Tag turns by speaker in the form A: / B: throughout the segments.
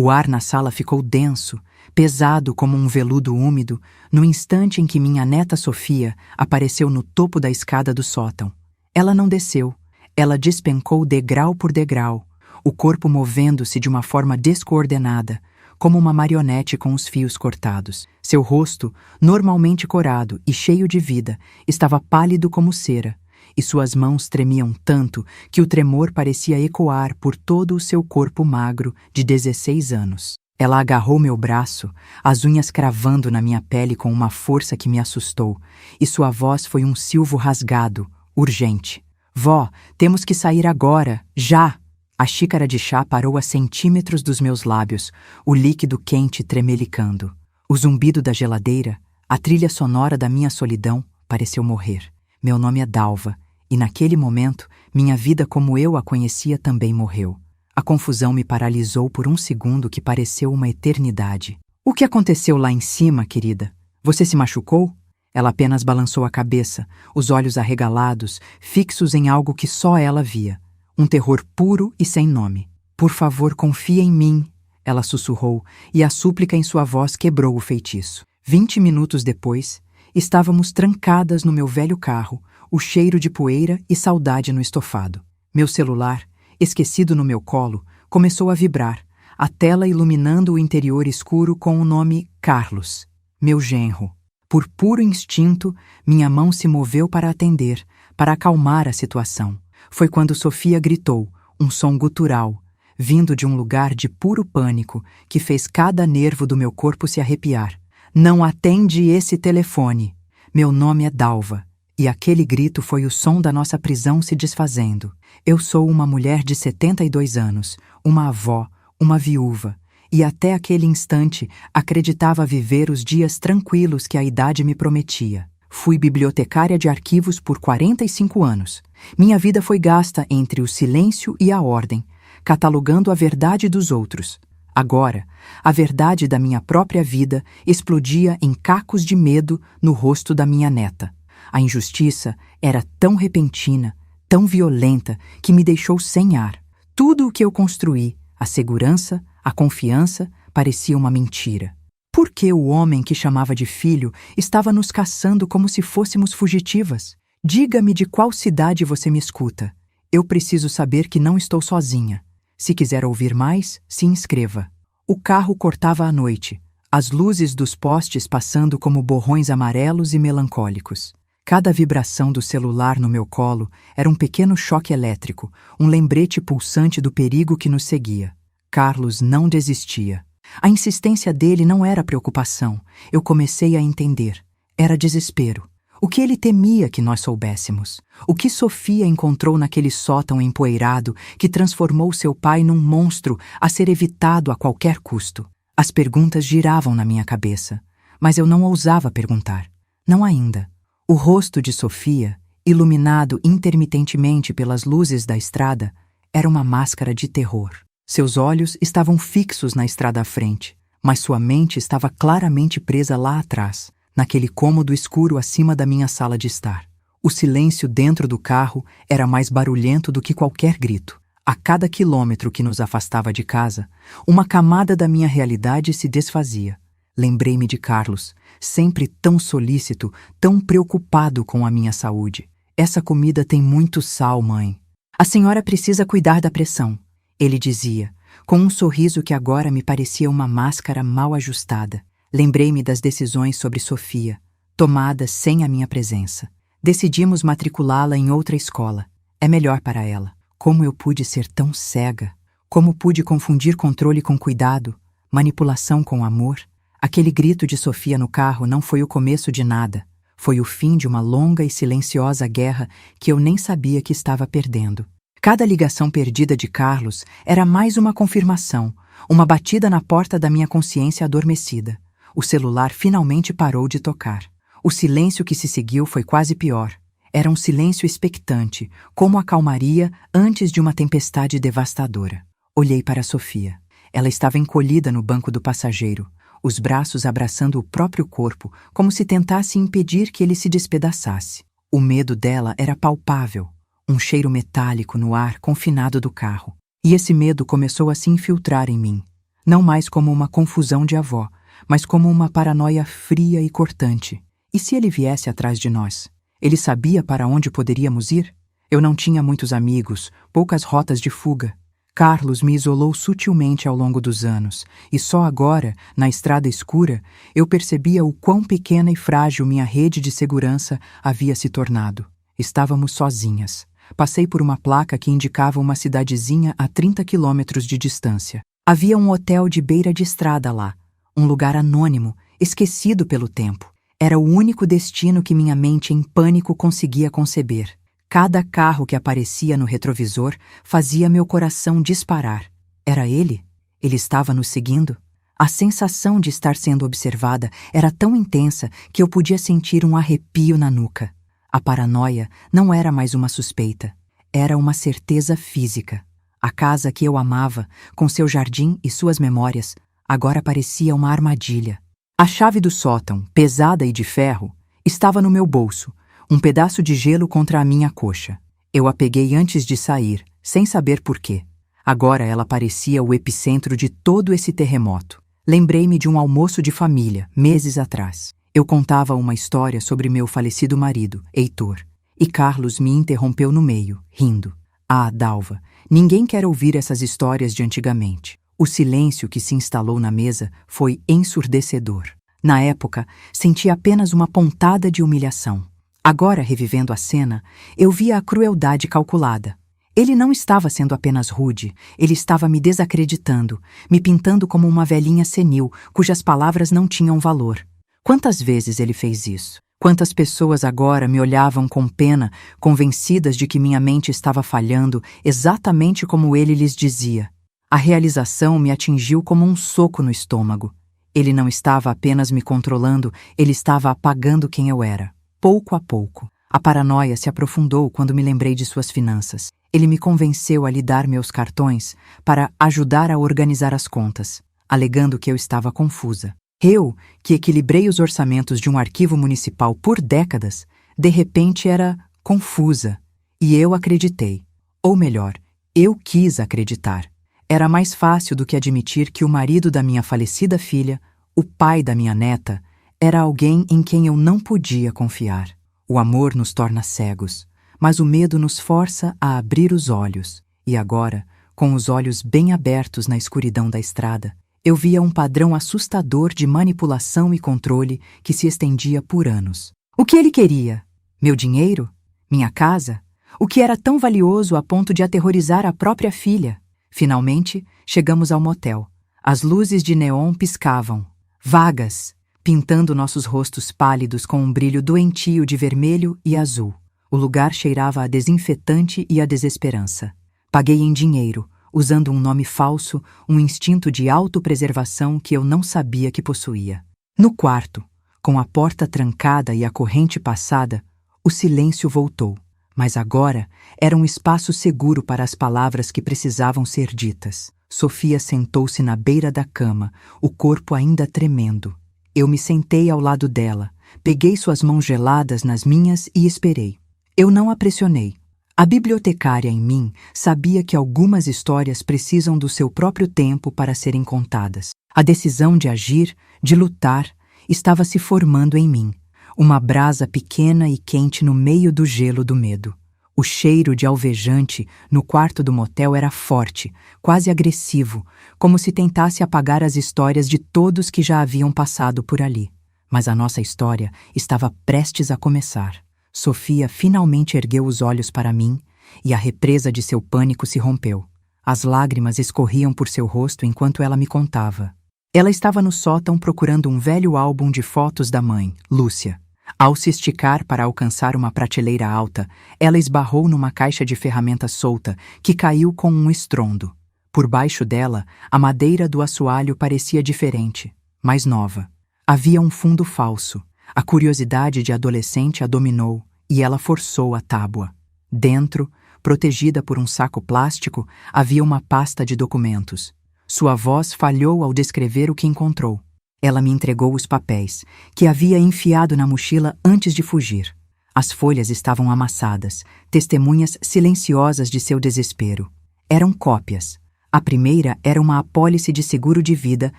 A: O ar na sala ficou denso, pesado como um veludo úmido, no instante em que minha neta Sofia apareceu no topo da escada do sótão. Ela não desceu, ela despencou degrau por degrau, o corpo movendo-se de uma forma descoordenada, como uma marionete com os fios cortados. Seu rosto, normalmente corado e cheio de vida, estava pálido como cera, e suas mãos tremiam tanto que o tremor parecia ecoar por todo o seu corpo magro de 16 anos. Ela agarrou meu braço, as unhas cravando na minha pele com uma força que me assustou, e sua voz foi um silvo rasgado, urgente. Vó, temos que sair agora, já! A xícara de chá parou a centímetros dos meus lábios, o líquido quente tremelicando. O zumbido da geladeira, a trilha sonora da minha solidão, pareceu morrer. Meu nome é Dalva, e naquele momento, minha vida como eu a conhecia também morreu. A confusão me paralisou por um segundo que pareceu uma eternidade. O que aconteceu lá em cima, querida? Você se machucou? Ela apenas balançou a cabeça, os olhos arregalados, fixos em algo que só ela via. Um terror puro e sem nome. Por favor, confia em mim, ela sussurrou, e a súplica em sua voz quebrou o feitiço. 20 minutos depois, estávamos trancadas no meu velho carro, o cheiro de poeira e saudade no estofado. Meu celular, esquecido no meu colo, começou a vibrar, a tela iluminando o interior escuro com o nome Carlos, meu genro. Por puro instinto, minha mão se moveu para atender, para acalmar a situação. Foi quando Sofia gritou, um som gutural, vindo de um lugar de puro pânico, que fez cada nervo do meu corpo se arrepiar. Não atende esse telefone. Meu nome é Dalva. E aquele grito foi o som da nossa prisão se desfazendo. Eu sou uma mulher de 72 anos, uma avó, uma viúva, e até aquele instante acreditava viver os dias tranquilos que a idade me prometia. Fui bibliotecária de arquivos por 45 anos. Minha vida foi gasta entre o silêncio e a ordem, catalogando a verdade dos outros. Agora, a verdade da minha própria vida explodia em cacos de medo no rosto da minha neta. A injustiça era tão repentina, tão violenta, que me deixou sem ar. Tudo o que eu construí, a segurança, a confiança, parecia uma mentira. Por que o homem que chamava de filho estava nos caçando como se fôssemos fugitivas? Diga-me de qual cidade você me escuta. Eu preciso saber que não estou sozinha. Se quiser ouvir mais, se inscreva. O carro cortava a noite, as luzes dos postes passando como borrões amarelos e melancólicos. Cada vibração do celular no meu colo era um pequeno choque elétrico, um lembrete pulsante do perigo que nos seguia. Carlos não desistia. A insistência dele não era preocupação. Eu comecei a entender. Era desespero. O que ele temia que nós soubéssemos? O que Sofia encontrou naquele sótão empoeirado que transformou seu pai num monstro a ser evitado a qualquer custo? As perguntas giravam na minha cabeça, mas eu não ousava perguntar. Não ainda. O rosto de Sofia, iluminado intermitentemente pelas luzes da estrada, era uma máscara de terror. Seus olhos estavam fixos na estrada à frente, mas sua mente estava claramente presa lá atrás, naquele cômodo escuro acima da minha sala de estar. O silêncio dentro do carro era mais barulhento do que qualquer grito. A cada quilômetro que nos afastava de casa, uma camada da minha realidade se desfazia. Lembrei-me de Carlos, sempre tão solícito, tão preocupado com a minha saúde. Essa comida tem muito sal, mãe. A senhora precisa cuidar da pressão, ele dizia, com um sorriso que agora me parecia uma máscara mal ajustada. Lembrei-me das decisões sobre Sofia, tomadas sem a minha presença. Decidimos matriculá-la em outra escola. É melhor para ela. Como eu pude ser tão cega? Como pude confundir controle com cuidado, manipulação com amor? Aquele grito de Sofia no carro não foi o começo de nada. Foi o fim de uma longa e silenciosa guerra que eu nem sabia que estava perdendo. Cada ligação perdida de Carlos era mais uma confirmação, uma batida na porta da minha consciência adormecida. O celular finalmente parou de tocar. O silêncio que se seguiu foi quase pior. Era um silêncio expectante, como a calmaria antes de uma tempestade devastadora. Olhei para Sofia. Ela estava encolhida no banco do passageiro, os braços abraçando o próprio corpo, como se tentasse impedir que ele se despedaçasse. O medo dela era palpável, um cheiro metálico no ar confinado do carro. E esse medo começou a se infiltrar em mim. Não mais como uma confusão de avó, mas como uma paranoia fria e cortante. E se ele viesse atrás de nós? Ele sabia para onde poderíamos ir? Eu não tinha muitos amigos, poucas rotas de fuga. Carlos me isolou sutilmente ao longo dos anos, e só agora, na estrada escura, eu percebia o quão pequena e frágil minha rede de segurança havia se tornado. Estávamos sozinhas. Passei por uma placa que indicava uma cidadezinha a 30 quilômetros de distância. Havia um hotel de beira de estrada lá, um lugar anônimo, esquecido pelo tempo. Era o único destino que minha mente em pânico conseguia conceber. Cada carro que aparecia no retrovisor fazia meu coração disparar. Era ele? Ele estava nos seguindo? A sensação de estar sendo observada era tão intensa que eu podia sentir um arrepio na nuca. A paranoia não era mais uma suspeita. Era uma certeza física. A casa que eu amava, com seu jardim e suas memórias, agora parecia uma armadilha. A chave do sótão, pesada e de ferro, estava no meu bolso, um pedaço de gelo contra a minha coxa. Eu a peguei antes de sair, sem saber por quê. Agora ela parecia o epicentro de todo esse terremoto. Lembrei-me de um almoço de família, meses atrás. Eu contava uma história sobre meu falecido marido, Heitor, e Carlos me interrompeu no meio, rindo. Ah, Dalva, ninguém quer ouvir essas histórias de antigamente. O silêncio que se instalou na mesa foi ensurdecedor. Na época, senti apenas uma pontada de humilhação. Agora, revivendo a cena, eu via a crueldade calculada. Ele não estava sendo apenas rude, ele estava me desacreditando, me pintando como uma velhinha senil, cujas palavras não tinham valor. Quantas vezes ele fez isso? Quantas pessoas agora me olhavam com pena, convencidas de que minha mente estava falhando, exatamente como ele lhes dizia. A realização me atingiu como um soco no estômago. Ele não estava apenas me controlando, ele estava apagando quem eu era. Pouco a pouco. A paranoia se aprofundou quando me lembrei de suas finanças. Ele me convenceu a lhe dar meus cartões para ajudar a organizar as contas, alegando que eu estava confusa. Eu, que equilibrei os orçamentos de um arquivo municipal por décadas, de repente era confusa. E eu acreditei. Ou melhor, eu quis acreditar. Era mais fácil do que admitir que o marido da minha falecida filha, o pai da minha neta, era alguém em quem eu não podia confiar. O amor nos torna cegos, mas o medo nos força a abrir os olhos. E agora, com os olhos bem abertos na escuridão da estrada, eu via um padrão assustador de manipulação e controle que se estendia por anos. O que ele queria? Meu dinheiro? Minha casa? O que era tão valioso a ponto de aterrorizar a própria filha? Finalmente, chegamos ao motel. As luzes de neon piscavam, vagas, pintando nossos rostos pálidos com um brilho doentio de vermelho e azul. O lugar cheirava a desinfetante e a desesperança. Paguei em dinheiro, usando um nome falso, um instinto de autopreservação que eu não sabia que possuía. No quarto, com a porta trancada e a corrente passada, o silêncio voltou. Mas agora era um espaço seguro para as palavras que precisavam ser ditas. Sofia sentou-se na beira da cama, o corpo ainda tremendo. Eu me sentei ao lado dela, peguei suas mãos geladas nas minhas e esperei. Eu não a pressionei. A bibliotecária em mim sabia que algumas histórias precisam do seu próprio tempo para serem contadas. A decisão de agir, de lutar, estava se formando em mim. Uma brasa pequena e quente no meio do gelo do medo. O cheiro de alvejante no quarto do motel era forte, quase agressivo, como se tentasse apagar as histórias de todos que já haviam passado por ali. Mas a nossa história estava prestes a começar. Sofia finalmente ergueu os olhos para mim e a represa de seu pânico se rompeu. As lágrimas escorriam por seu rosto enquanto ela me contava. Ela estava no sótão procurando um velho álbum de fotos da mãe, Lúcia. Ao se esticar para alcançar uma prateleira alta, ela esbarrou numa caixa de ferramentas solta, que caiu com um estrondo. Por baixo dela, a madeira do assoalho parecia diferente, mais nova. Havia um fundo falso. A curiosidade de adolescente a dominou, e ela forçou a tábua. Dentro, protegida por um saco plástico, havia uma pasta de documentos. Sua voz falhou ao descrever o que encontrou. Ela me entregou os papéis, que havia enfiado na mochila antes de fugir. As folhas estavam amassadas, testemunhas silenciosas de seu desespero. Eram cópias. A primeira era uma apólice de seguro de vida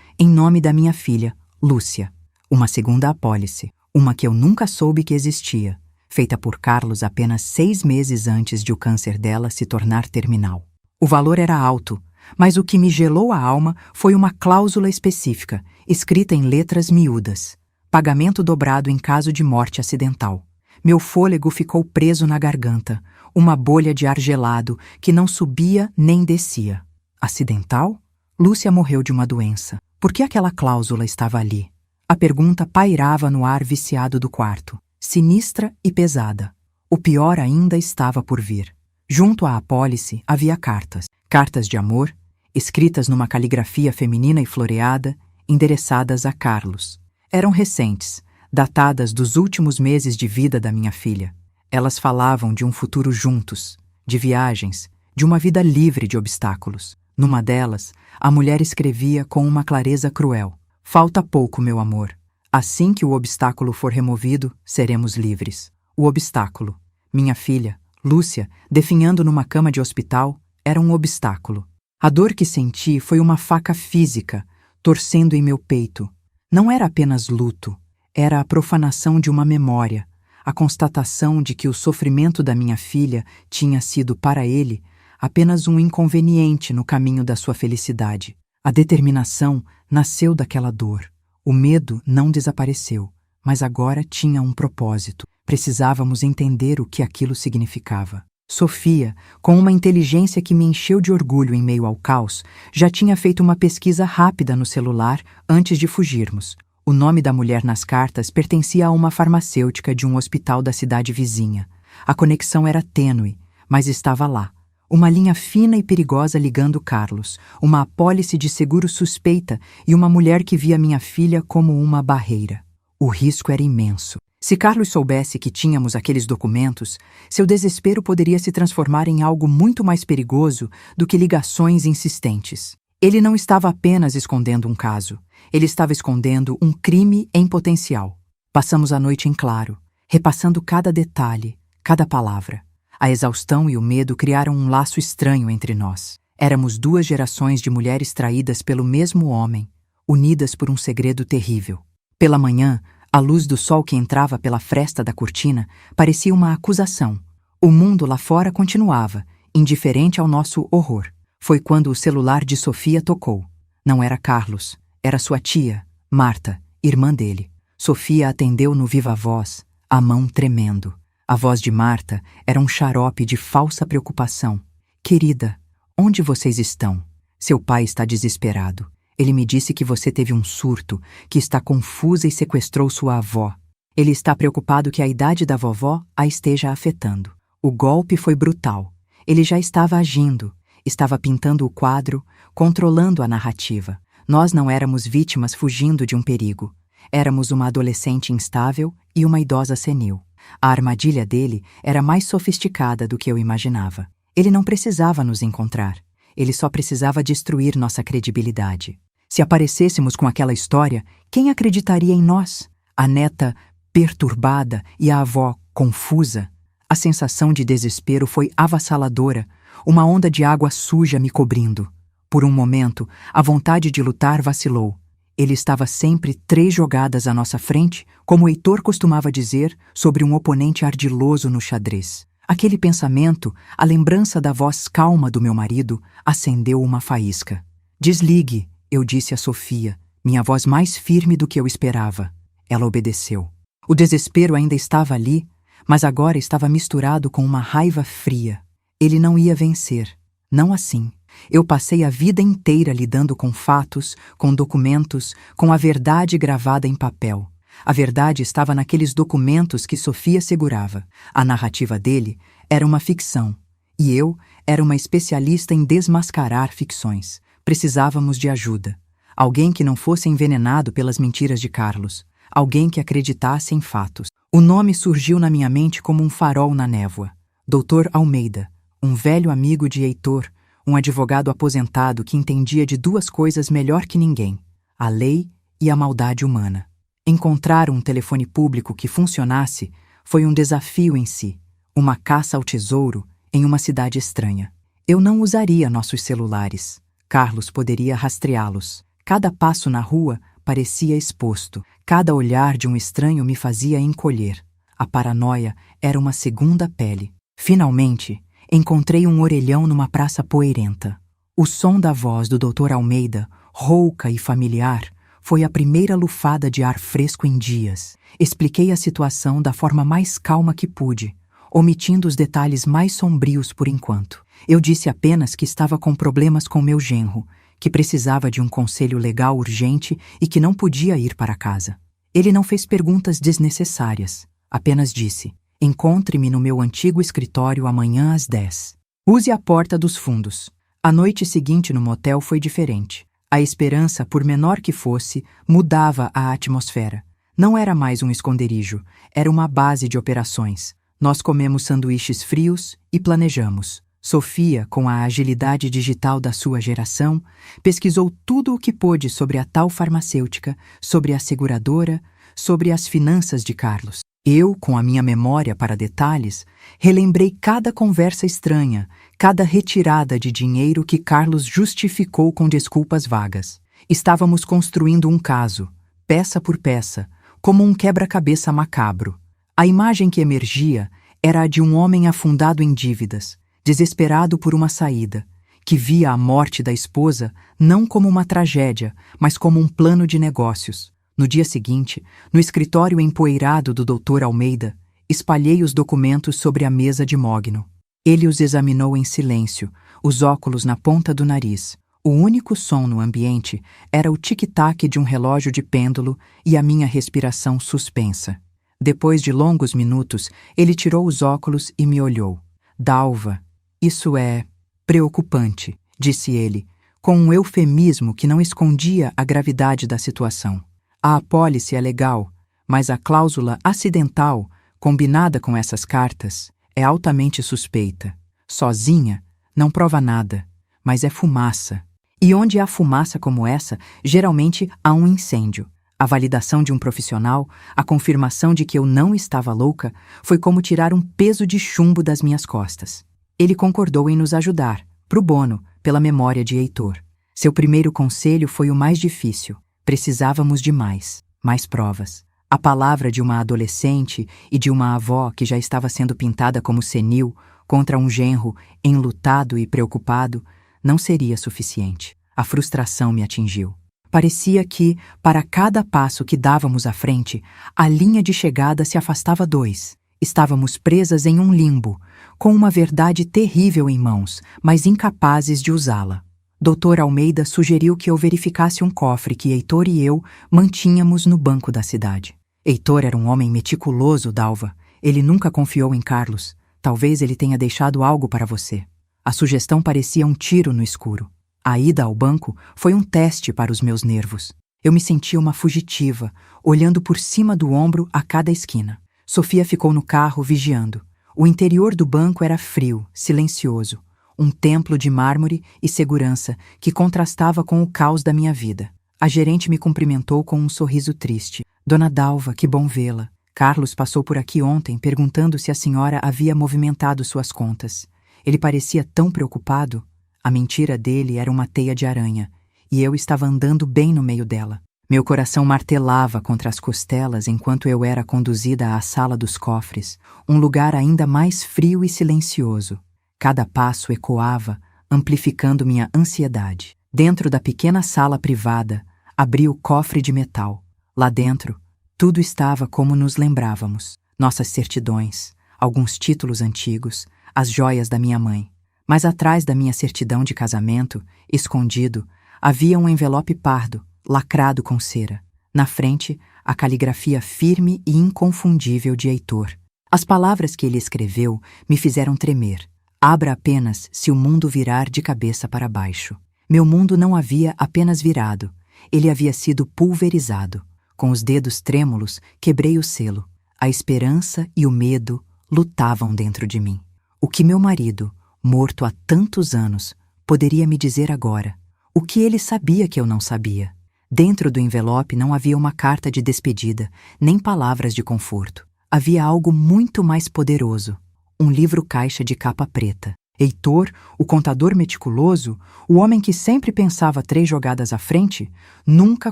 A: em nome da minha filha, Lúcia. Uma segunda apólice, uma que eu nunca soube que existia, feita por Carlos apenas 6 meses antes de o câncer dela se tornar terminal. O valor era alto, mas o que me gelou a alma foi uma cláusula específica, escrita em letras miúdas: pagamento dobrado em caso de morte acidental. Meu fôlego ficou preso na garganta, uma bolha de ar gelado que não subia nem descia. Acidental? Lúcia morreu de uma doença. Por que aquela cláusula estava ali? A pergunta pairava no ar viciado do quarto, sinistra e pesada. O pior ainda estava por vir. Junto à apólice havia cartas. Cartas de amor, escritas numa caligrafia feminina e floreada, endereçadas a Carlos. Eram recentes, datadas dos últimos meses de vida da minha filha. Elas falavam de um futuro juntos, de viagens, de uma vida livre de obstáculos. Numa delas, a mulher escrevia com uma clareza cruel: falta pouco, meu amor. Assim que o obstáculo for removido, seremos livres. O obstáculo, minha filha, Lúcia, definhando numa cama de hospital, era um obstáculo. A dor que senti foi uma faca física, torcendo em meu peito. Não era apenas luto, era a profanação de uma memória, a constatação de que o sofrimento da minha filha tinha sido para ele apenas um inconveniente no caminho da sua felicidade. A determinação nasceu daquela dor. O medo não desapareceu, mas agora tinha um propósito. Precisávamos entender o que aquilo significava. Sofia, com uma inteligência que me encheu de orgulho em meio ao caos, já tinha feito uma pesquisa rápida no celular antes de fugirmos. O nome da mulher nas cartas pertencia a uma farmacêutica de um hospital da cidade vizinha. A conexão era tênue, mas estava lá. Uma linha fina e perigosa ligando Carlos, uma apólice de seguro suspeita e uma mulher que via minha filha como uma barreira. O risco era imenso. Se Carlos soubesse que tínhamos aqueles documentos, seu desespero poderia se transformar em algo muito mais perigoso do que ligações insistentes. Ele não estava apenas escondendo um caso, ele estava escondendo um crime em potencial. Passamos a noite em claro, repassando cada detalhe, cada palavra. A exaustão e o medo criaram um laço estranho entre nós. Éramos 2 gerações de mulheres traídas pelo mesmo homem, unidas por um segredo terrível. Pela manhã, a luz do sol que entrava pela fresta da cortina parecia uma acusação. O mundo lá fora continuava, indiferente ao nosso horror. Foi quando o celular de Sofia tocou. Não era Carlos, era sua tia, Marta, irmã dele. Sofia atendeu no viva voz, a mão tremendo. A voz de Marta era um xarope de falsa preocupação. Querida, onde vocês estão? Seu pai está desesperado. Ele me disse que você teve um surto, que está confusa e sequestrou sua avó. Ele está preocupado que a idade da vovó a esteja afetando. O golpe foi brutal. Ele já estava agindo, estava pintando o quadro, controlando a narrativa. Nós não éramos vítimas fugindo de um perigo. Éramos uma adolescente instável e uma idosa senil. A armadilha dele era mais sofisticada do que eu imaginava. Ele não precisava nos encontrar. Ele só precisava destruir nossa credibilidade. Se aparecêssemos com aquela história, quem acreditaria em nós? A neta perturbada e a avó confusa. A sensação de desespero foi avassaladora, uma onda de água suja me cobrindo. Por um momento, a vontade de lutar vacilou. Ele estava sempre 3 jogadas à nossa frente, como Heitor costumava dizer sobre um oponente ardiloso no xadrez. Aquele pensamento, a lembrança da voz calma do meu marido, acendeu uma faísca. Desligue, eu disse a Sofia, minha voz mais firme do que eu esperava. Ela obedeceu. O desespero ainda estava ali, mas agora estava misturado com uma raiva fria. Ele não ia vencer. Não assim. Eu passei a vida inteira lidando com fatos, com documentos, com a verdade gravada em papel. A verdade estava naqueles documentos que Sofia segurava. A narrativa dele era uma ficção, e eu era uma especialista em desmascarar ficções. Precisávamos de ajuda. Alguém que não fosse envenenado pelas mentiras de Carlos. Alguém que acreditasse em fatos. O nome surgiu na minha mente como um farol na névoa. Dr. Almeida, um velho amigo de Heitor, um advogado aposentado que entendia de 2 coisas melhor que ninguém: a lei e a maldade humana. Encontrar um telefone público que funcionasse foi um desafio em si, uma caça ao tesouro em uma cidade estranha. Eu não usaria nossos celulares. Carlos poderia rastreá-los. Cada passo na rua parecia exposto. Cada olhar de um estranho me fazia encolher. A paranoia era uma segunda pele. Finalmente, encontrei um orelhão numa praça poeirenta. O som da voz do Dr. Almeida, rouca e familiar, foi a primeira lufada de ar fresco em dias. Expliquei a situação da forma mais calma que pude, omitindo os detalhes mais sombrios por enquanto. Eu disse apenas que estava com problemas com meu genro, que precisava de um conselho legal urgente e que não podia ir para casa. Ele não fez perguntas desnecessárias, apenas disse: encontre-me no meu antigo escritório amanhã às 10. Use a porta dos fundos. A noite seguinte no motel foi diferente. A esperança, por menor que fosse, mudava a atmosfera. Não era mais um esconderijo, era uma base de operações. Nós comemos sanduíches frios e planejamos. Sofia, com a agilidade digital da sua geração, pesquisou tudo o que pôde sobre a tal farmacêutica, sobre a seguradora, sobre as finanças de Carlos. Eu, com a minha memória para detalhes, relembrei cada conversa estranha, cada retirada de dinheiro que Carlos justificou com desculpas vagas. Estávamos construindo um caso, peça por peça, como um quebra-cabeça macabro. A imagem que emergia era a de um homem afundado em dívidas, desesperado por uma saída, que via a morte da esposa não como uma tragédia, mas como um plano de negócios. No dia seguinte, no escritório empoeirado do Dr. Almeida, espalhei os documentos sobre a mesa de Mogno. Ele os examinou em silêncio, os óculos na ponta do nariz. O único som no ambiente era o tic-tac de um relógio de pêndulo e a minha respiração suspensa. Depois de longos minutos, ele tirou os óculos e me olhou. Dalva, isso é preocupante, disse ele, com um eufemismo que não escondia a gravidade da situação. A apólice é legal, mas a cláusula acidental, combinada com essas cartas, é altamente suspeita. Sozinha, não prova nada, mas é fumaça. E onde há fumaça como essa, geralmente há um incêndio. A validação de um profissional, a confirmação de que eu não estava louca, foi como tirar um peso de chumbo das minhas costas. Ele concordou em nos ajudar, pro bono, pela memória de Heitor. Seu primeiro conselho foi o mais difícil. Precisávamos de mais provas. A palavra de uma adolescente e de uma avó que já estava sendo pintada como senil contra um genro enlutado e preocupado não seria suficiente. A frustração me atingiu. Parecia que, para cada passo que dávamos à frente, a linha de chegada se afastava 2. Estávamos presas em um limbo, com uma verdade terrível em mãos, mas incapazes de usá-la. Dr. Almeida sugeriu que eu verificasse um cofre que Heitor e eu mantínhamos no banco da cidade. Heitor era um homem meticuloso, Dalva. Ele nunca confiou em Carlos. Talvez ele tenha deixado algo para você. A sugestão parecia um tiro no escuro. A ida ao banco foi um teste para os meus nervos. Eu me sentia uma fugitiva, olhando por cima do ombro a cada esquina. Sofia ficou no carro vigiando. O interior do banco era frio, silencioso. Um templo de mármore e segurança que contrastava com o caos da minha vida. A gerente me cumprimentou com um sorriso triste. Dona Dalva, que bom vê-la. Carlos passou por aqui ontem perguntando se a senhora havia movimentado suas contas. Ele parecia tão preocupado. A mentira dele era uma teia de aranha, e eu estava andando bem no meio dela. Meu coração martelava contra as costelas enquanto eu era conduzida à sala dos cofres, um lugar ainda mais frio e silencioso. Cada passo ecoava, amplificando minha ansiedade. Dentro da pequena sala privada, abri o cofre de metal. Lá dentro, tudo estava como nos lembrávamos. Nossas certidões, alguns títulos antigos, as joias da minha mãe. Mas atrás da minha certidão de casamento, escondido, havia um envelope pardo, lacrado com cera. Na frente, a caligrafia firme e inconfundível de Heitor. As palavras que ele escreveu me fizeram tremer. Abra apenas se o mundo virar de cabeça para baixo. Meu mundo não havia apenas virado, ele havia sido pulverizado. Com os dedos trêmulos, quebrei o selo. A esperança e o medo lutavam dentro de mim. O que meu marido, morto há tantos anos, poderia me dizer agora? O que ele sabia que eu não sabia? Dentro do envelope não havia uma carta de despedida, nem palavras de conforto. Havia algo muito mais poderoso. Um livro-caixa de capa preta. Heitor, o contador meticuloso, o homem que sempre pensava 3 jogadas à frente, nunca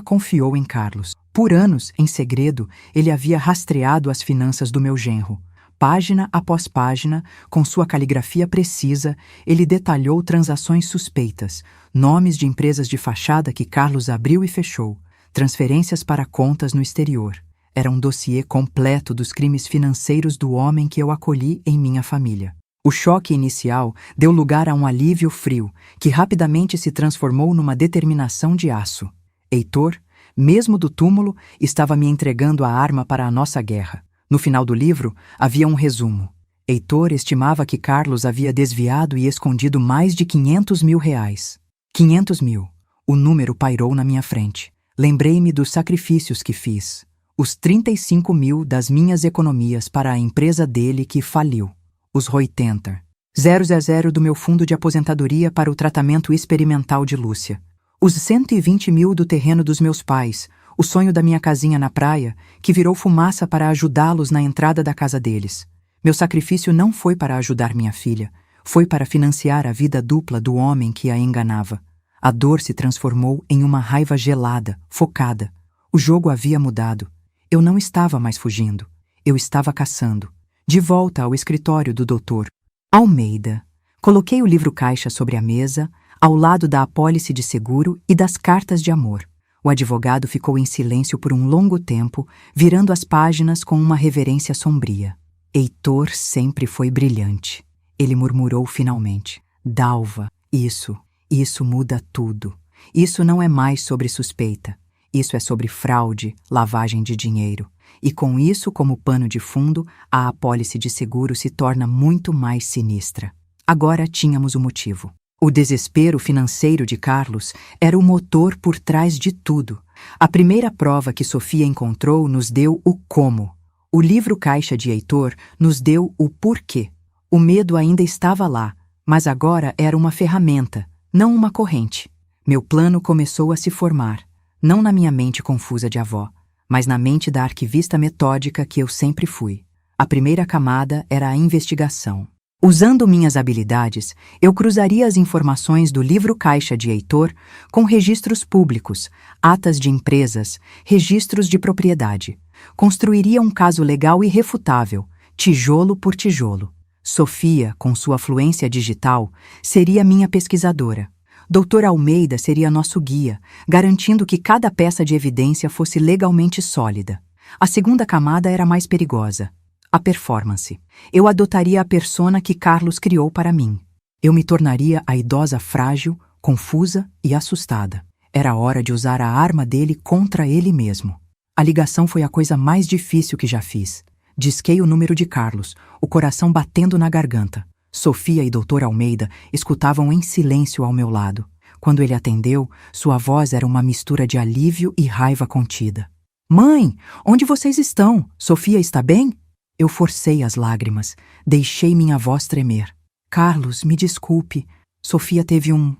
A: confiou em Carlos. Por anos, em segredo, ele havia rastreado as finanças do meu genro. Página após página, com sua caligrafia precisa, ele detalhou transações suspeitas, nomes de empresas de fachada que Carlos abriu e fechou, transferências para contas no exterior. Era um dossiê completo dos crimes financeiros do homem que eu acolhi em minha família. O choque inicial deu lugar a um alívio frio, que rapidamente se transformou numa determinação de aço. Heitor, mesmo do túmulo, estava me entregando a arma para a nossa guerra. No final do livro, havia um resumo. Heitor estimava que Carlos havia desviado e escondido mais de 500 mil reais. 500 mil. O número pairou na minha frente. Lembrei-me dos sacrifícios que fiz. Os 35 mil das minhas economias para a empresa dele que faliu. Os Roitenter. 000 do meu fundo de aposentadoria para o tratamento experimental de Lúcia. Os 120 mil do terreno dos meus pais, o sonho da minha casinha na praia, que virou fumaça para ajudá-los na entrada da casa deles. Meu sacrifício não foi para ajudar minha filha, foi para financiar a vida dupla do homem que a enganava. A dor se transformou em uma raiva gelada, focada. O jogo havia mudado. Eu não estava mais fugindo. Eu estava caçando. De volta ao escritório do Dr. Almeida. Coloquei o livro-caixa sobre a mesa, ao lado da apólice de seguro e das cartas de amor. O advogado ficou em silêncio por um longo tempo, virando as páginas com uma reverência sombria. Heitor sempre foi brilhante. Ele murmurou finalmente. Dalva, isso muda tudo. Isso não é mais sobre suspeita. Isso é sobre fraude, lavagem de dinheiro. E com isso como pano de fundo, a apólice de seguro se torna muito mais sinistra. Agora tínhamos o motivo. O desespero financeiro de Carlos era o motor por trás de tudo. A primeira prova que Sofia encontrou nos deu o como. O livro-caixa de Heitor nos deu o porquê. O medo ainda estava lá, mas agora era uma ferramenta, não uma corrente. Meu plano começou a se formar, não na minha mente confusa de avó, mas na mente da arquivista metódica que eu sempre fui. A primeira camada era a investigação. Usando minhas habilidades, eu cruzaria as informações do livro-caixa de Heitor com registros públicos, atas de empresas, registros de propriedade. Construiria um caso legal irrefutável, tijolo por tijolo. Sofia, com sua fluência digital, seria minha pesquisadora. Dr. Almeida seria nosso guia, garantindo que cada peça de evidência fosse legalmente sólida. A segunda camada era mais perigosa. A performance. Eu adotaria a persona que Carlos criou para mim. Eu me tornaria a idosa frágil, confusa e assustada. Era hora de usar a arma dele contra ele mesmo. A ligação foi a coisa mais difícil que já fiz. Disquei o número de Carlos, o coração batendo na garganta. Sofia e Dr. Almeida escutavam em silêncio ao meu lado. Quando ele atendeu, sua voz era uma mistura de alívio e raiva contida. Mãe, onde vocês estão? Sofia está bem? Eu forcei as lágrimas, deixei minha voz tremer. Carlos, me desculpe. Sofia teve um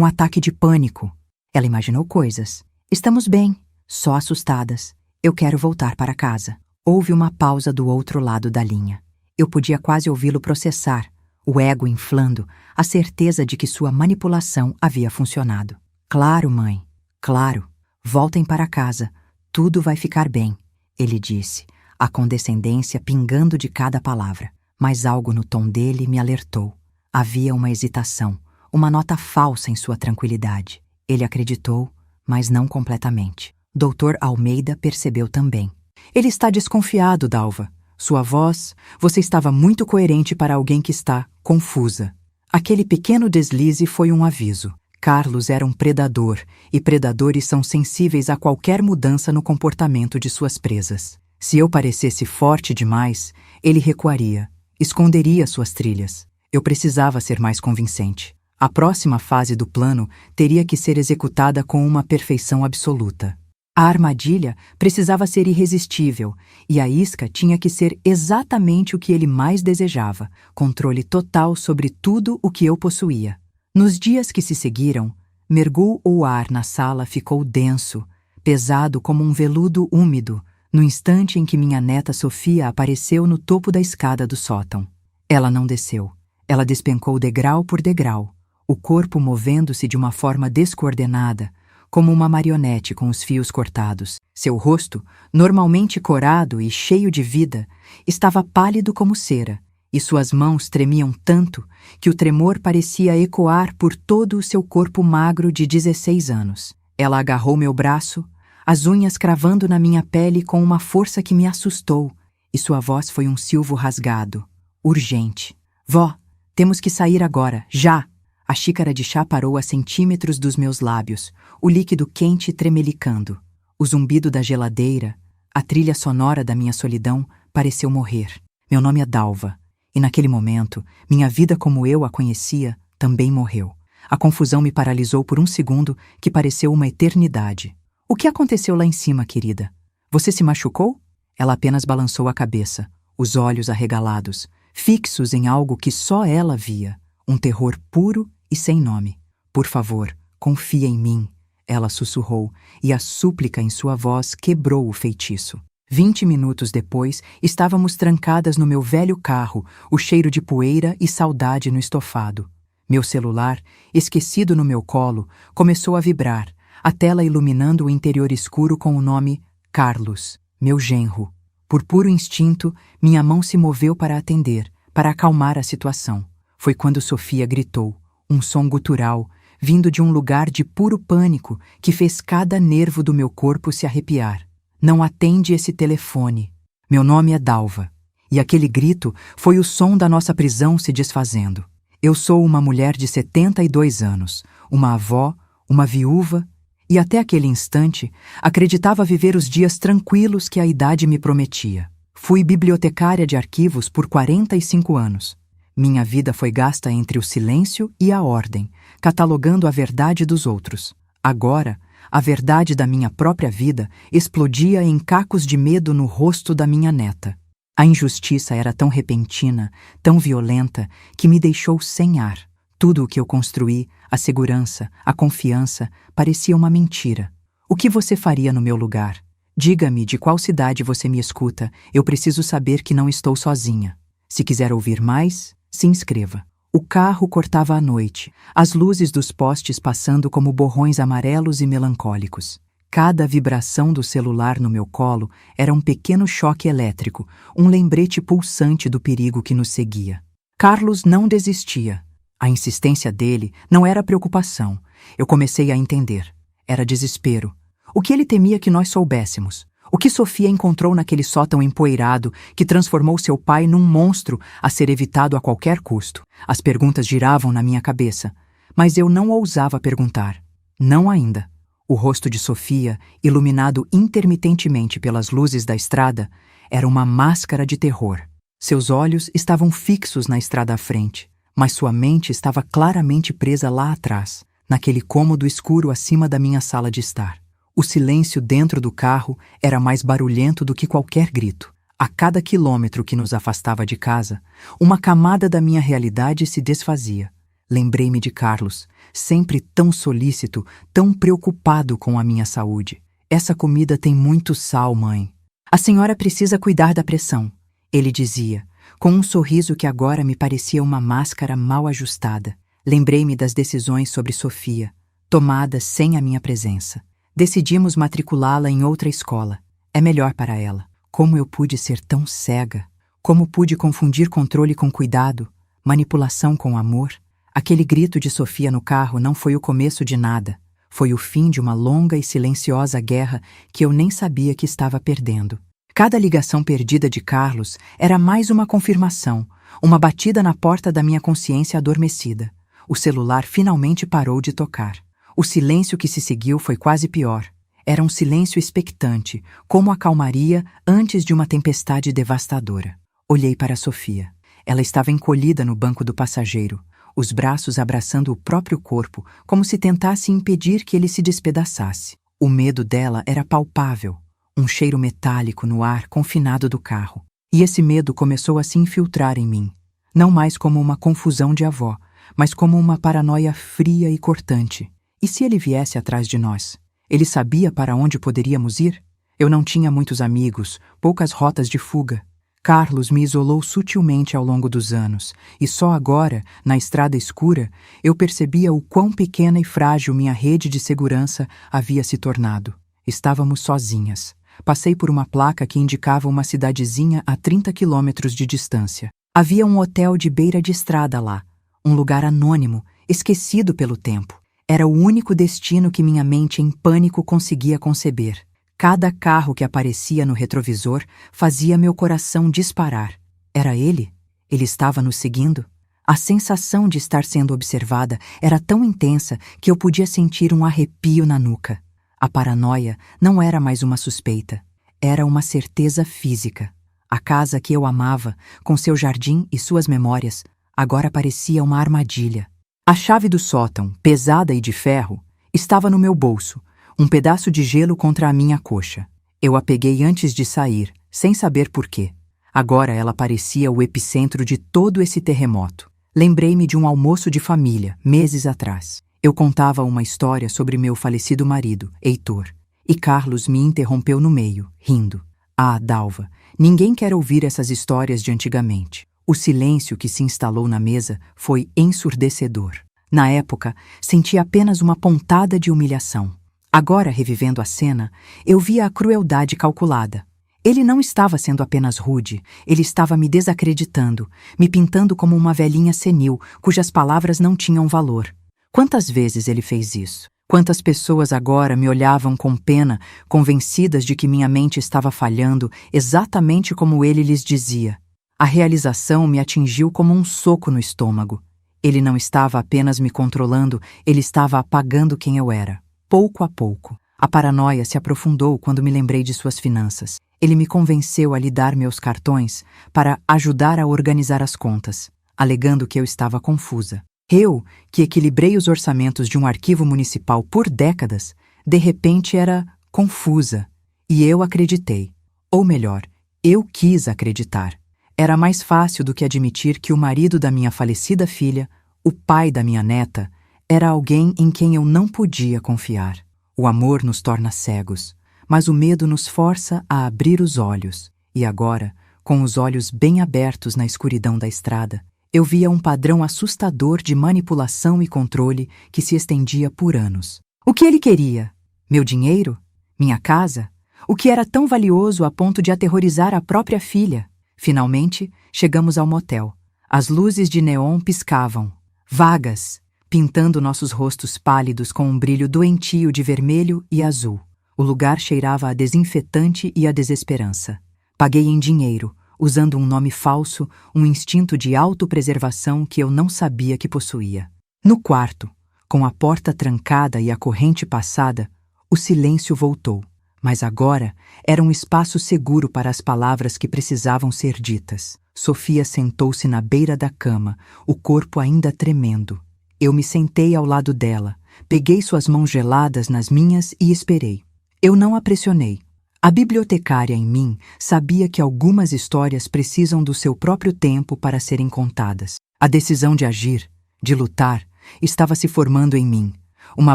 A: ataque de pânico. Ela imaginou coisas. Estamos bem, só assustadas. Eu quero voltar para casa. Houve uma pausa do outro lado da linha. Eu podia quase ouvi-lo processar, o ego inflando, a certeza de que sua manipulação havia funcionado. Claro, mãe, claro. Voltem para casa. Tudo vai ficar bem, ele disse, a condescendência pingando de cada palavra. Mas algo no tom dele me alertou. Havia uma hesitação, uma nota falsa em sua tranquilidade. Ele acreditou, mas não completamente. Dr. Almeida percebeu também. Ele está desconfiado, Dalva. Sua voz, você estava muito coerente para alguém que está confusa. Aquele pequeno deslize foi um aviso. Carlos era um predador, e predadores são sensíveis a qualquer mudança no comportamento de suas presas. Se eu parecesse forte demais, ele recuaria, esconderia suas trilhas. Eu precisava ser mais convincente. A próxima fase do plano teria que ser executada com uma perfeição absoluta. A armadilha precisava ser irresistível, e a isca tinha que ser exatamente o que ele mais desejava, controle total sobre tudo o que eu possuía. Nos dias que se seguiram, mergulhou o ar na sala ficou denso, pesado como um veludo úmido, no instante em que minha neta Sofia apareceu no topo da escada do sótão. Ela não desceu. Ela despencou degrau por degrau, o corpo movendo-se de uma forma descoordenada, como uma marionete com os fios cortados. Seu rosto, normalmente corado e cheio de vida, estava pálido como cera, e suas mãos tremiam tanto que o tremor parecia ecoar por todo o seu corpo magro de 16 anos. Ela agarrou meu braço, as unhas cravando na minha pele com uma força que me assustou, e sua voz foi um silvo rasgado, urgente. Vó, temos que sair agora, já! A xícara de chá parou a centímetros dos meus lábios, o líquido quente tremelicando. O zumbido da geladeira, a trilha sonora da minha solidão, pareceu morrer. Meu nome é Dalva, e naquele momento, minha vida como eu a conhecia também morreu. A confusão me paralisou por um segundo que pareceu uma eternidade. O que aconteceu lá em cima, querida? Você se machucou? Ela apenas balançou a cabeça, os olhos arregalados, fixos em algo que só ela via. Um terror puro e sem nome. Por favor, confia em mim, ela sussurrou, e a súplica em sua voz quebrou o feitiço. 20 minutos depois, estávamos trancadas no meu velho carro, o cheiro de poeira e saudade no estofado. Meu celular, esquecido no meu colo, começou a vibrar, a tela iluminando o interior escuro com o nome Carlos, meu genro. Por puro instinto, minha mão se moveu para atender, para acalmar a situação. Foi quando Sofia gritou, um som gutural, vindo de um lugar de puro pânico que fez cada nervo do meu corpo se arrepiar. Não atende esse telefone. Meu nome é Dalva. E aquele grito foi o som da nossa prisão se desfazendo. Eu sou uma mulher de 72 anos, uma avó, uma viúva, e até aquele instante acreditava viver os dias tranquilos que a idade me prometia. Fui bibliotecária de arquivos por 45 anos. Minha vida foi gasta entre o silêncio e a ordem, catalogando a verdade dos outros. Agora, a verdade da minha própria vida explodia em cacos de medo no rosto da minha neta. A injustiça era tão repentina, tão violenta, que me deixou sem ar. Tudo o que eu construí, a segurança, a confiança, parecia uma mentira. O que você faria no meu lugar? Diga-me de qual cidade você me escuta, eu preciso saber que não estou sozinha. Se quiser ouvir mais, se inscreva. O carro cortava a noite, as luzes dos postes passando como borrões amarelos e melancólicos. Cada vibração do celular no meu colo era um pequeno choque elétrico, um lembrete pulsante do perigo que nos seguia. Carlos não desistia. A insistência dele não era preocupação. Eu comecei a entender. Era desespero. O que ele temia que nós soubéssemos? O que Sofia encontrou naquele sótão empoeirado que transformou seu pai num monstro a ser evitado a qualquer custo? As perguntas giravam na minha cabeça, mas eu não ousava perguntar. Não ainda. O rosto de Sofia, iluminado intermitentemente pelas luzes da estrada, era uma máscara de terror. Seus olhos estavam fixos na estrada à frente, mas sua mente estava claramente presa lá atrás, naquele cômodo escuro acima da minha sala de estar. O silêncio dentro do carro era mais barulhento do que qualquer grito. A cada quilômetro que nos afastava de casa, uma camada da minha realidade se desfazia. Lembrei-me de Carlos, sempre tão solícito, tão preocupado com a minha saúde. Essa comida tem muito sal, mãe. A senhora precisa cuidar da pressão, ele dizia, com um sorriso que agora me parecia uma máscara mal ajustada. Lembrei-me das decisões sobre Sofia, tomadas sem a minha presença. Decidimos matriculá-la em outra escola. É melhor para ela. Como eu pude ser tão cega? Como pude confundir controle com cuidado, manipulação com amor? Aquele grito de Sofia no carro não foi o começo de nada. Foi o fim de uma longa e silenciosa guerra que eu nem sabia que estava perdendo. Cada ligação perdida de Carlos era mais uma confirmação, uma batida na porta da minha consciência adormecida. O celular finalmente parou de tocar. O silêncio que se seguiu foi quase pior. Era um silêncio expectante, como a calmaria antes de uma tempestade devastadora. Olhei para Sofia. Ela estava encolhida no banco do passageiro, os braços abraçando o próprio corpo, como se tentasse impedir que ele se despedaçasse. O medo dela era palpável, um cheiro metálico no ar confinado do carro. E esse medo começou a se infiltrar em mim, não mais como uma confusão de avó, mas como uma paranoia fria e cortante. E se ele viesse atrás de nós? Ele sabia para onde poderíamos ir? Eu não tinha muitos amigos, poucas rotas de fuga. Carlos me isolou sutilmente ao longo dos anos, e só agora, na estrada escura, eu percebia o quão pequena e frágil minha rede de segurança havia se tornado. Estávamos sozinhas. Passei por uma placa que indicava uma cidadezinha a 30 quilômetros de distância. Havia um hotel de beira de estrada lá, um lugar anônimo, esquecido pelo tempo. Era o único destino que minha mente em pânico conseguia conceber. Cada carro que aparecia no retrovisor fazia meu coração disparar. Era ele? Ele estava nos seguindo? A sensação de estar sendo observada era tão intensa que eu podia sentir um arrepio na nuca. A paranoia não era mais uma suspeita. Era uma certeza física. A casa que eu amava, com seu jardim e suas memórias, agora parecia uma armadilha. A chave do sótão, pesada e de ferro, estava no meu bolso, um pedaço de gelo contra a minha coxa. Eu a peguei antes de sair, sem saber por quê. Agora ela parecia o epicentro de todo esse terremoto. Lembrei-me de um almoço de família, meses atrás. Eu contava uma história sobre meu falecido marido, Heitor, e Carlos me interrompeu no meio, rindo. Ah, Dalva, ninguém quer ouvir essas histórias de antigamente. O silêncio que se instalou na mesa foi ensurdecedor. Na época, senti apenas uma pontada de humilhação. Agora, revivendo a cena, eu via a crueldade calculada. Ele não estava sendo apenas rude, ele estava me desacreditando, me pintando como uma velhinha senil, cujas palavras não tinham valor. Quantas vezes ele fez isso? Quantas pessoas agora me olhavam com pena, convencidas de que minha mente estava falhando exatamente como ele lhes dizia. A realização me atingiu como um soco no estômago. Ele não estava apenas me controlando, ele estava apagando quem eu era. Pouco a pouco, a paranoia se aprofundou quando me lembrei de suas finanças. Ele me convenceu a lhe dar meus cartões para ajudar a organizar as contas, alegando que eu estava confusa. Eu, que equilibrei os orçamentos de um arquivo municipal por décadas, de repente era confusa. E eu acreditei. Ou melhor, eu quis acreditar. Era mais fácil do que admitir que o marido da minha falecida filha, o pai da minha neta, era alguém em quem eu não podia confiar. O amor nos torna cegos, mas o medo nos força a abrir os olhos. E agora, com os olhos bem abertos na escuridão da estrada, eu via um padrão assustador de manipulação e controle que se estendia por anos. O que ele queria? Meu dinheiro? Minha casa? O que era tão valioso a ponto de aterrorizar a própria filha? Finalmente, chegamos ao motel. As luzes de neon piscavam, vagas, pintando nossos rostos pálidos com um brilho doentio de vermelho e azul. O lugar cheirava a desinfetante e a desesperança. Paguei em dinheiro, usando um nome falso, um instinto de autopreservação que eu não sabia que possuía. No quarto, com a porta trancada e a corrente passada, o silêncio voltou. Mas agora era um espaço seguro para as palavras que precisavam ser ditas. Sofia sentou-se na beira da cama, o corpo ainda tremendo. Eu me sentei ao lado dela, peguei suas mãos geladas nas minhas e esperei. Eu não a pressionei. A bibliotecária em mim sabia que algumas histórias precisam do seu próprio tempo para serem contadas. A decisão de agir, de lutar, estava se formando em mim. Uma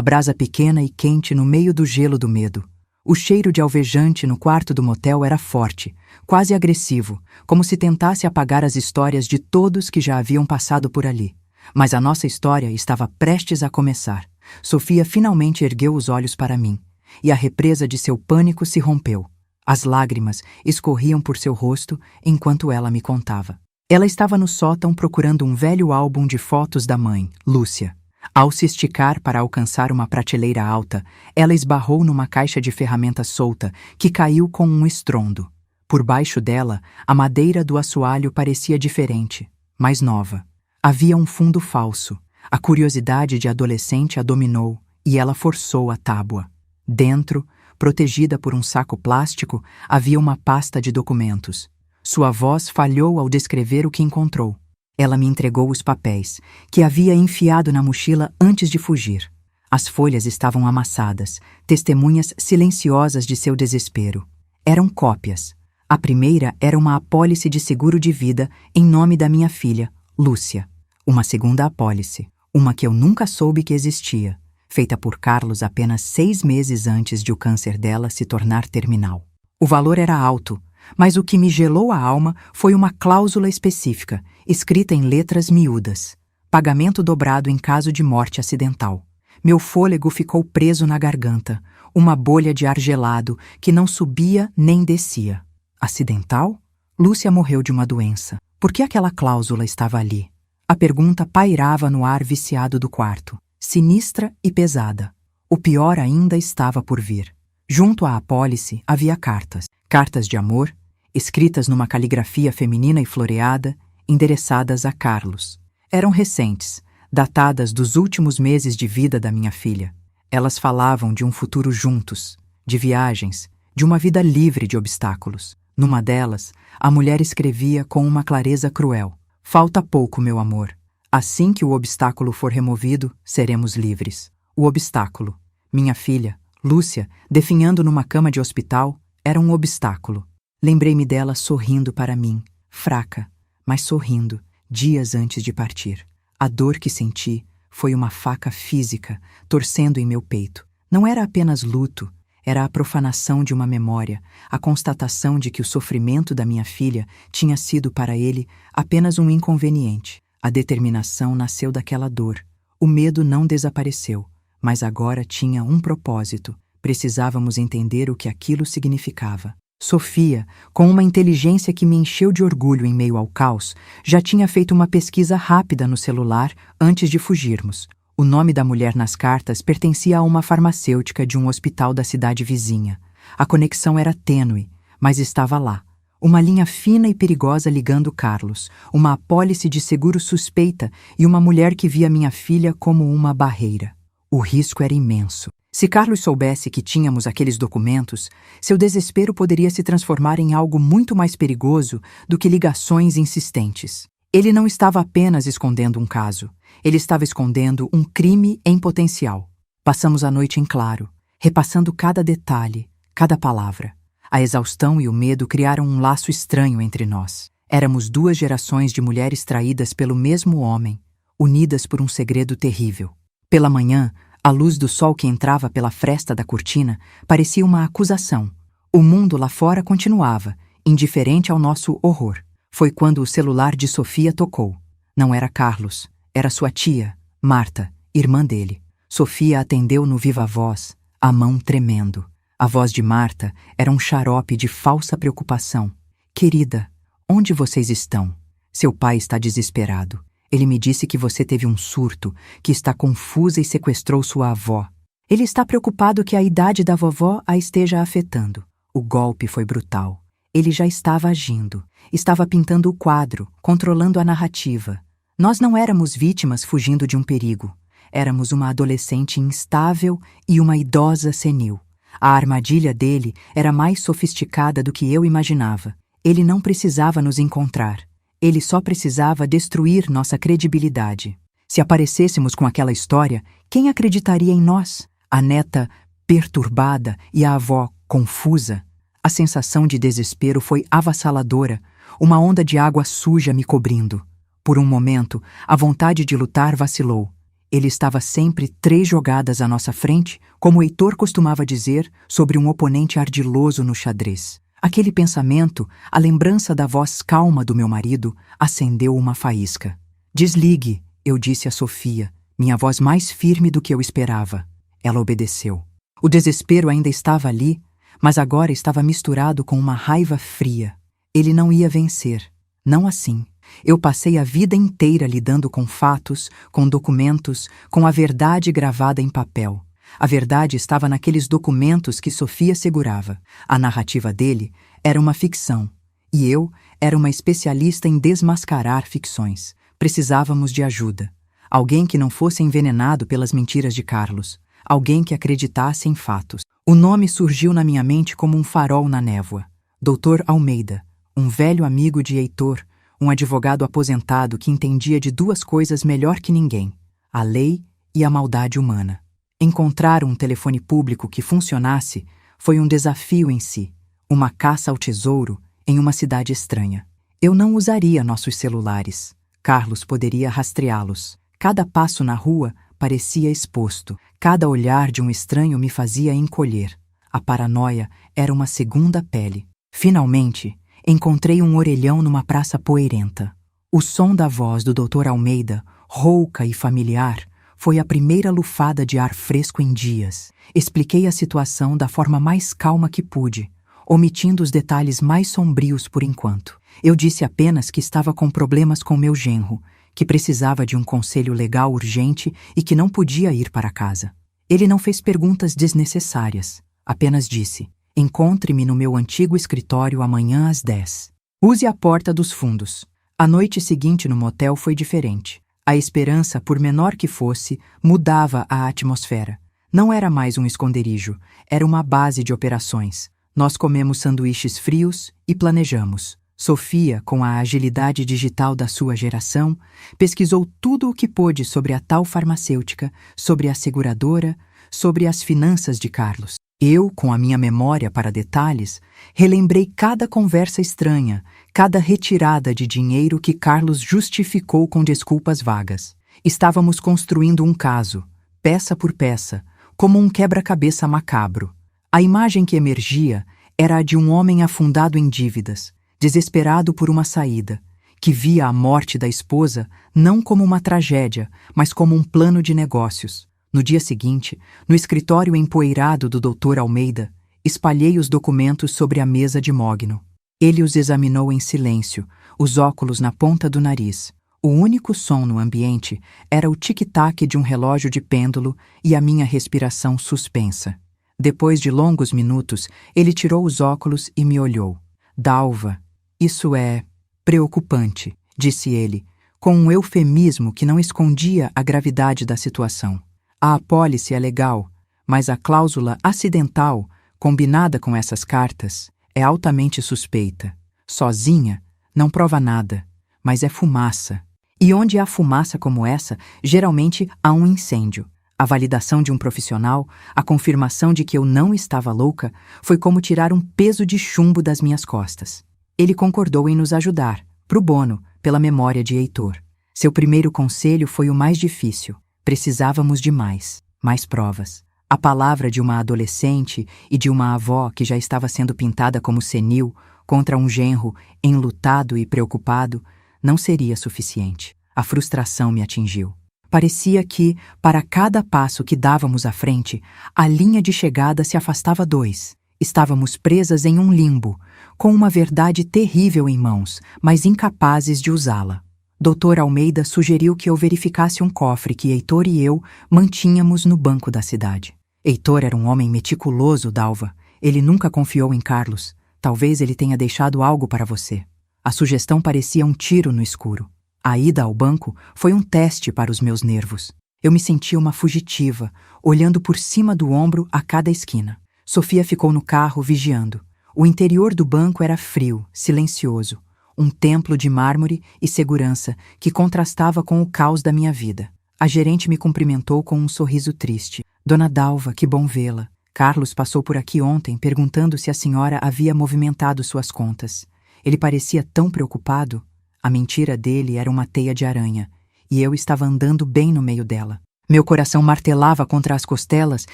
A: brasa pequena e quente no meio do gelo do medo. O cheiro de alvejante no quarto do motel era forte, quase agressivo, como se tentasse apagar as histórias de todos que já haviam passado por ali. Mas a nossa história estava prestes a começar. Sofia finalmente ergueu os olhos para mim, e a represa de seu pânico se rompeu. As lágrimas escorriam por seu rosto enquanto ela me contava. Ela estava no sótão procurando um velho álbum de fotos da mãe, Lúcia. Ao se esticar para alcançar uma prateleira alta, ela esbarrou numa caixa de ferramentas solta, que caiu com um estrondo. Por baixo dela, a madeira do assoalho parecia diferente, mais nova. Havia um fundo falso. A curiosidade de adolescente a dominou e ela forçou a tábua. Dentro, protegida por um saco plástico, havia uma pasta de documentos. Sua voz falhou ao descrever o que encontrou. Ela me entregou os papéis, que havia enfiado na mochila antes de fugir. As folhas estavam amassadas, testemunhas silenciosas de seu desespero. Eram cópias. A primeira era uma apólice de seguro de vida em nome da minha filha, Lúcia. Uma segunda apólice, uma que eu nunca soube que existia, feita por Carlos apenas 6 meses antes de o câncer dela se tornar terminal. O valor era alto, mas o que me gelou a alma foi uma cláusula específica, escrita em letras miúdas: pagamento dobrado em caso de morte acidental. Meu fôlego ficou preso na garganta, uma bolha de ar gelado que não subia nem descia. Acidental? Lúcia morreu de uma doença. Por que aquela cláusula estava ali? A pergunta pairava no ar viciado do quarto, sinistra e pesada. O pior ainda estava por vir. Junto à apólice havia cartas. Cartas de amor, escritas numa caligrafia feminina e floreada, endereçadas a Carlos. Eram recentes, datadas dos últimos meses de vida da minha filha. Elas falavam de um futuro juntos, de viagens, de uma vida livre de obstáculos. Numa delas, a mulher escrevia com uma clareza cruel: falta pouco, meu amor. Assim que o obstáculo for removido, seremos livres. O obstáculo, minha filha, Lúcia, definhando numa cama de hospital, era um obstáculo. Lembrei-me dela sorrindo para mim, fraca, mas sorrindo, dias antes de partir. A dor que senti foi uma faca física torcendo em meu peito. Não era apenas luto, era a profanação de uma memória, a constatação de que o sofrimento da minha filha tinha sido para ele apenas um inconveniente. A determinação nasceu daquela dor. O medo não desapareceu, mas agora tinha um propósito. Precisávamos entender o que aquilo significava. Sofia, com uma inteligência que me encheu de orgulho em meio ao caos, já tinha feito uma pesquisa rápida no celular antes de fugirmos. O nome da mulher nas cartas pertencia a uma farmacêutica de um hospital da cidade vizinha. A conexão era tênue, mas estava lá. Uma linha fina e perigosa ligando Carlos, uma apólice de seguro suspeita e uma mulher que via minha filha como uma barreira. O risco era imenso. Se Carlos soubesse que tínhamos aqueles documentos, seu desespero poderia se transformar em algo muito mais perigoso do que ligações insistentes. Ele não estava apenas escondendo um caso, ele estava escondendo um crime em potencial. Passamos a noite em claro, repassando cada detalhe, cada palavra. A exaustão e o medo criaram um laço estranho entre nós. Éramos duas gerações de mulheres traídas pelo mesmo homem, unidas por um segredo terrível. Pela manhã, a luz do sol que entrava pela fresta da cortina parecia uma acusação. O mundo lá fora continuava, indiferente ao nosso horror. Foi quando o celular de Sofia tocou. Não era Carlos, era sua tia, Marta, irmã dele. Sofia atendeu no viva voz, a mão tremendo. A voz de Marta era um xarope de falsa preocupação. Querida, onde vocês estão? Seu pai está desesperado. Ele me disse que você teve um surto, que está confusa e sequestrou sua avó. Ele está preocupado que a idade da vovó a esteja afetando. O golpe foi brutal. Ele já estava agindo. Estava pintando o quadro, controlando a narrativa. Nós não éramos vítimas fugindo de um perigo. Éramos uma adolescente instável e uma idosa senil. A armadilha dele era mais sofisticada do que eu imaginava. Ele não precisava nos encontrar. Ele só precisava destruir nossa credibilidade. Se aparecêssemos com aquela história, quem acreditaria em nós? A neta perturbada e a avó confusa. A sensação de desespero foi avassaladora, uma onda de água suja me cobrindo. Por um momento, a vontade de lutar vacilou. Ele estava sempre 3 jogadas à nossa frente, como Heitor costumava dizer sobre um oponente ardiloso no xadrez. Aquele pensamento, a lembrança da voz calma do meu marido, acendeu uma faísca. Desligue, eu disse a Sofia, minha voz mais firme do que eu esperava. Ela obedeceu. O desespero ainda estava ali, mas agora estava misturado com uma raiva fria. Ele não ia vencer. Não assim. Eu passei a vida inteira lidando com fatos, com documentos, com a verdade gravada em papel. A verdade estava naqueles documentos que Sofia segurava. A narrativa dele era uma ficção, e eu era uma especialista em desmascarar ficções. Precisávamos de ajuda. Alguém que não fosse envenenado pelas mentiras de Carlos. Alguém que acreditasse em fatos. O nome surgiu na minha mente como um farol na névoa. Dr. Almeida, um velho amigo de Heitor, um advogado aposentado que entendia de 2 coisas melhor que ninguém: a lei e a maldade humana. Encontrar um telefone público que funcionasse foi um desafio em si, uma caça ao tesouro em uma cidade estranha. Eu não usaria nossos celulares. Carlos poderia rastreá-los. Cada passo na rua parecia exposto. Cada olhar de um estranho me fazia encolher. A paranoia era uma segunda pele. Finalmente, encontrei um orelhão numa praça poeirenta. O som da voz do Dr. Almeida, rouca e familiar, foi a primeira lufada de ar fresco em dias. Expliquei a situação da forma mais calma que pude, omitindo os detalhes mais sombrios por enquanto. Eu disse apenas que estava com problemas com meu genro, que precisava de um conselho legal urgente e que não podia ir para casa. Ele não fez perguntas desnecessárias, apenas disse: encontre-me no meu antigo escritório amanhã às 10. Use a porta dos fundos. A noite seguinte no motel foi diferente. A esperança, por menor que fosse, mudava a atmosfera. Não era mais um esconderijo, era uma base de operações. Nós comemos sanduíches frios e planejamos. Sofia, com a agilidade digital da sua geração, pesquisou tudo o que pôde sobre a tal farmacêutica, sobre a seguradora, sobre as finanças de Carlos. Eu, com a minha memória para detalhes, relembrei cada conversa estranha, cada retirada de dinheiro que Carlos justificou com desculpas vagas. Estávamos construindo um caso, peça por peça, como um quebra-cabeça macabro. A imagem que emergia era a de um homem afundado em dívidas, desesperado por uma saída, que via a morte da esposa não como uma tragédia, mas como um plano de negócios. No dia seguinte, no escritório empoeirado do Dr. Almeida, espalhei os documentos sobre a mesa de Mogno. Ele os examinou em silêncio, os óculos na ponta do nariz. O único som no ambiente era o tic-tac de um relógio de pêndulo e a minha respiração suspensa. Depois de longos minutos, ele tirou os óculos e me olhou. Dalva, isso é preocupante, disse ele, com um eufemismo que não escondia a gravidade da situação. A apólice é legal, mas a cláusula acidental, combinada com essas cartas, é altamente suspeita. Sozinha, não prova nada, mas é fumaça. E onde há fumaça como essa, geralmente há um incêndio. A validação de um profissional, a confirmação de que eu não estava louca, foi como tirar um peso de chumbo das minhas costas. Ele concordou em nos ajudar, pro bono, pela memória de Heitor. Seu primeiro conselho foi o mais difícil. Precisávamos de mais provas. A palavra de uma adolescente e de uma avó que já estava sendo pintada como senil contra um genro enlutado e preocupado não seria suficiente. A frustração me atingiu. Parecia que, para cada passo que dávamos à frente, a linha de chegada se afastava 2. Estávamos presas em um limbo, com uma verdade terrível em mãos, mas incapazes de usá-la. Dr. Almeida sugeriu que eu verificasse um cofre que Heitor e eu mantínhamos no banco da cidade. Heitor era um homem meticuloso, Dalva. Ele nunca confiou em Carlos. Talvez ele tenha deixado algo para você. A sugestão parecia um tiro no escuro. A ida ao banco foi um teste para os meus nervos. Eu me sentia uma fugitiva, olhando por cima do ombro a cada esquina. Sofia ficou no carro vigiando. O interior do banco era frio, silencioso. Um templo de mármore e segurança que contrastava com o caos da minha vida. A gerente me cumprimentou com um sorriso triste. Dona Dalva, que bom vê-la. Carlos passou por aqui ontem perguntando se a senhora havia movimentado suas contas. Ele parecia tão preocupado. A mentira dele era uma teia de aranha, e eu estava andando bem no meio dela. Meu coração martelava contra as costelas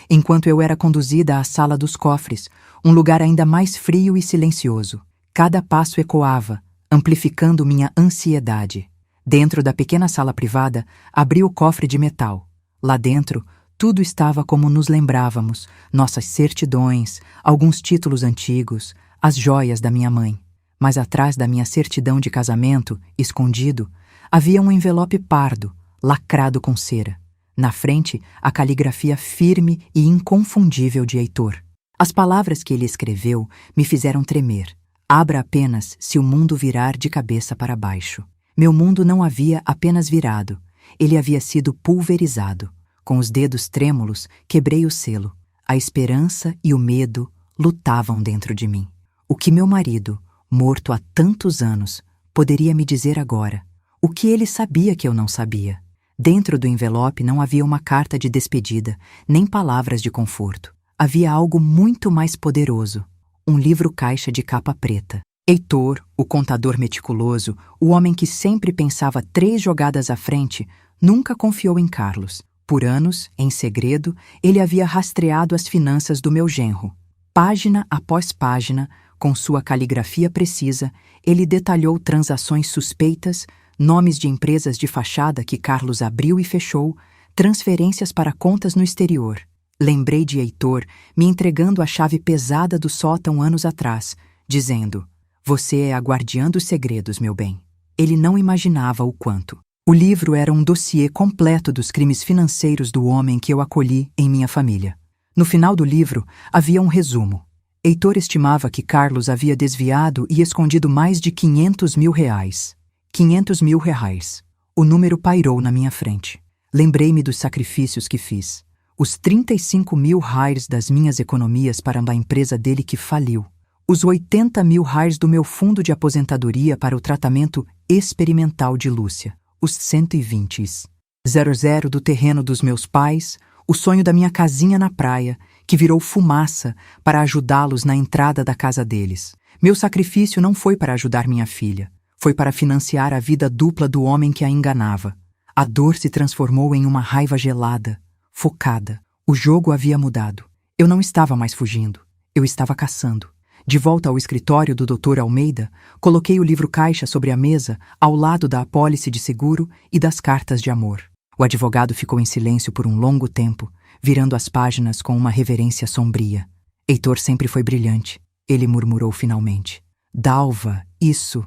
A: enquanto eu era conduzida à sala dos cofres, um lugar ainda mais frio e silencioso. Cada passo ecoava, amplificando minha ansiedade. Dentro da pequena sala privada, abri o cofre de metal. Lá dentro, tudo estava como nos lembrávamos, nossas certidões, alguns títulos antigos, as joias da minha mãe. Mas atrás da minha certidão de casamento, escondido, havia um envelope pardo, lacrado com cera. Na frente, a caligrafia firme e inconfundível de Heitor. As palavras que ele escreveu me fizeram tremer. Abra apenas se o mundo virar de cabeça para baixo. Meu mundo não havia apenas virado, ele havia sido pulverizado. Com os dedos trêmulos, quebrei o selo. A esperança e o medo lutavam dentro de mim. O que meu marido, morto há tantos anos, poderia me dizer agora? O que ele sabia que eu não sabia? Dentro do envelope não havia uma carta de despedida, nem palavras de conforto. Havia algo muito mais poderoso. Um livro-caixa de capa preta. Heitor, o contador meticuloso, o homem que sempre pensava 3 jogadas à frente, nunca confiou em Carlos. Por anos, em segredo, ele havia rastreado as finanças do meu genro. Página após página, Com sua caligrafia precisa, ele detalhou transações suspeitas, nomes de empresas de fachada que Carlos abriu e fechou, transferências para contas no exterior. Lembrei de Heitor me entregando a chave pesada do sótão anos atrás, dizendo: "Você é a guardiã dos segredos, meu bem." Ele não imaginava o quanto. O livro era um dossiê completo dos crimes financeiros do homem que eu acolhi em minha família. No final do livro, havia um resumo. Heitor estimava que Carlos havia desviado e escondido mais de R$ 500.000. R$ 500.000. O número pairou na minha frente. Lembrei-me dos sacrifícios que fiz. Os R$ 35.000 das minhas economias para a empresa dele que faliu. Os R$ 80.000 do meu fundo de aposentadoria para o tratamento experimental de Lúcia. Os 120.000 do terreno dos meus pais, o sonho da minha casinha na praia, que virou fumaça para ajudá-los na entrada da casa deles. Meu sacrifício não foi para ajudar minha filha, foi para financiar a vida dupla do homem que a enganava. A dor se transformou em uma raiva gelada, focada. O jogo havia mudado. Eu não estava mais fugindo, eu estava caçando. De volta ao escritório do Dr. Almeida, coloquei o livro-caixa sobre a mesa, ao lado da apólice de seguro e das cartas de amor. O advogado ficou em silêncio por um longo tempo, virando as páginas com uma reverência sombria. Heitor sempre foi brilhante. Ele murmurou finalmente: "Dalva, isso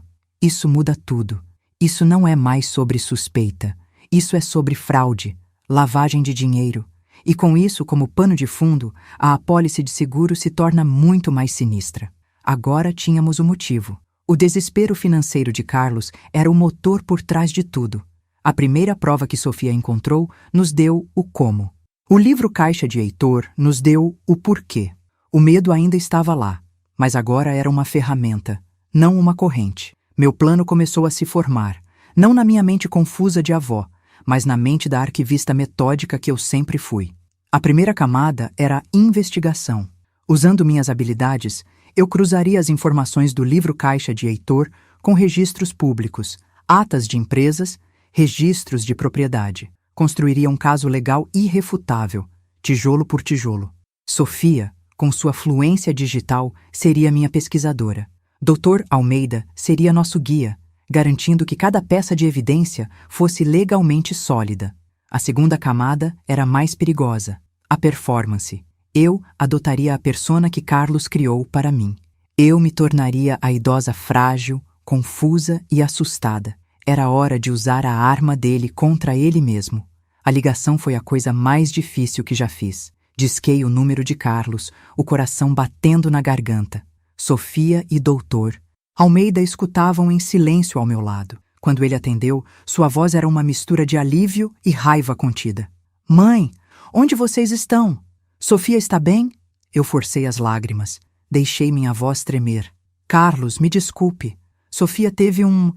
A: muda tudo. Isso não é mais sobre suspeita. Isso é sobre fraude, lavagem de dinheiro. E com isso, como pano de fundo, a apólice de seguro se torna muito mais sinistra." Agora tínhamos o motivo. O desespero financeiro de Carlos era o motor por trás de tudo. A primeira prova que Sofia encontrou nos deu o como. O livro-caixa de Heitor nos deu o porquê. O medo ainda estava lá, mas agora era uma ferramenta, não uma corrente. Meu plano começou a se formar, não na minha mente confusa de avó, mas na mente da arquivista metódica que eu sempre fui. A primeira camada era a investigação. Usando minhas habilidades, eu cruzaria as informações do livro-caixa de Heitor com registros públicos, atas de empresas, registros de propriedade. Construiria um caso legal irrefutável, tijolo por tijolo. Sofia, com sua fluência digital, seria minha pesquisadora. Dr. Almeida seria nosso guia, garantindo que cada peça de evidência fosse legalmente sólida. A segunda camada era mais perigosa, a performance. Eu adotaria a persona que Carlos criou para mim. Eu me tornaria a idosa frágil, confusa e assustada. Era hora de usar a arma dele contra ele mesmo. A ligação foi a coisa mais difícil que já fiz. Disquei o número de Carlos, o coração batendo na garganta. Sofia e Doutor Almeida escutavam em silêncio ao meu lado. Quando ele atendeu, sua voz era uma mistura de alívio e raiva contida. "Mãe, onde vocês estão? Sofia está bem?" Eu forcei as lágrimas. Deixei minha voz tremer. "Carlos, me desculpe. Sofia teve um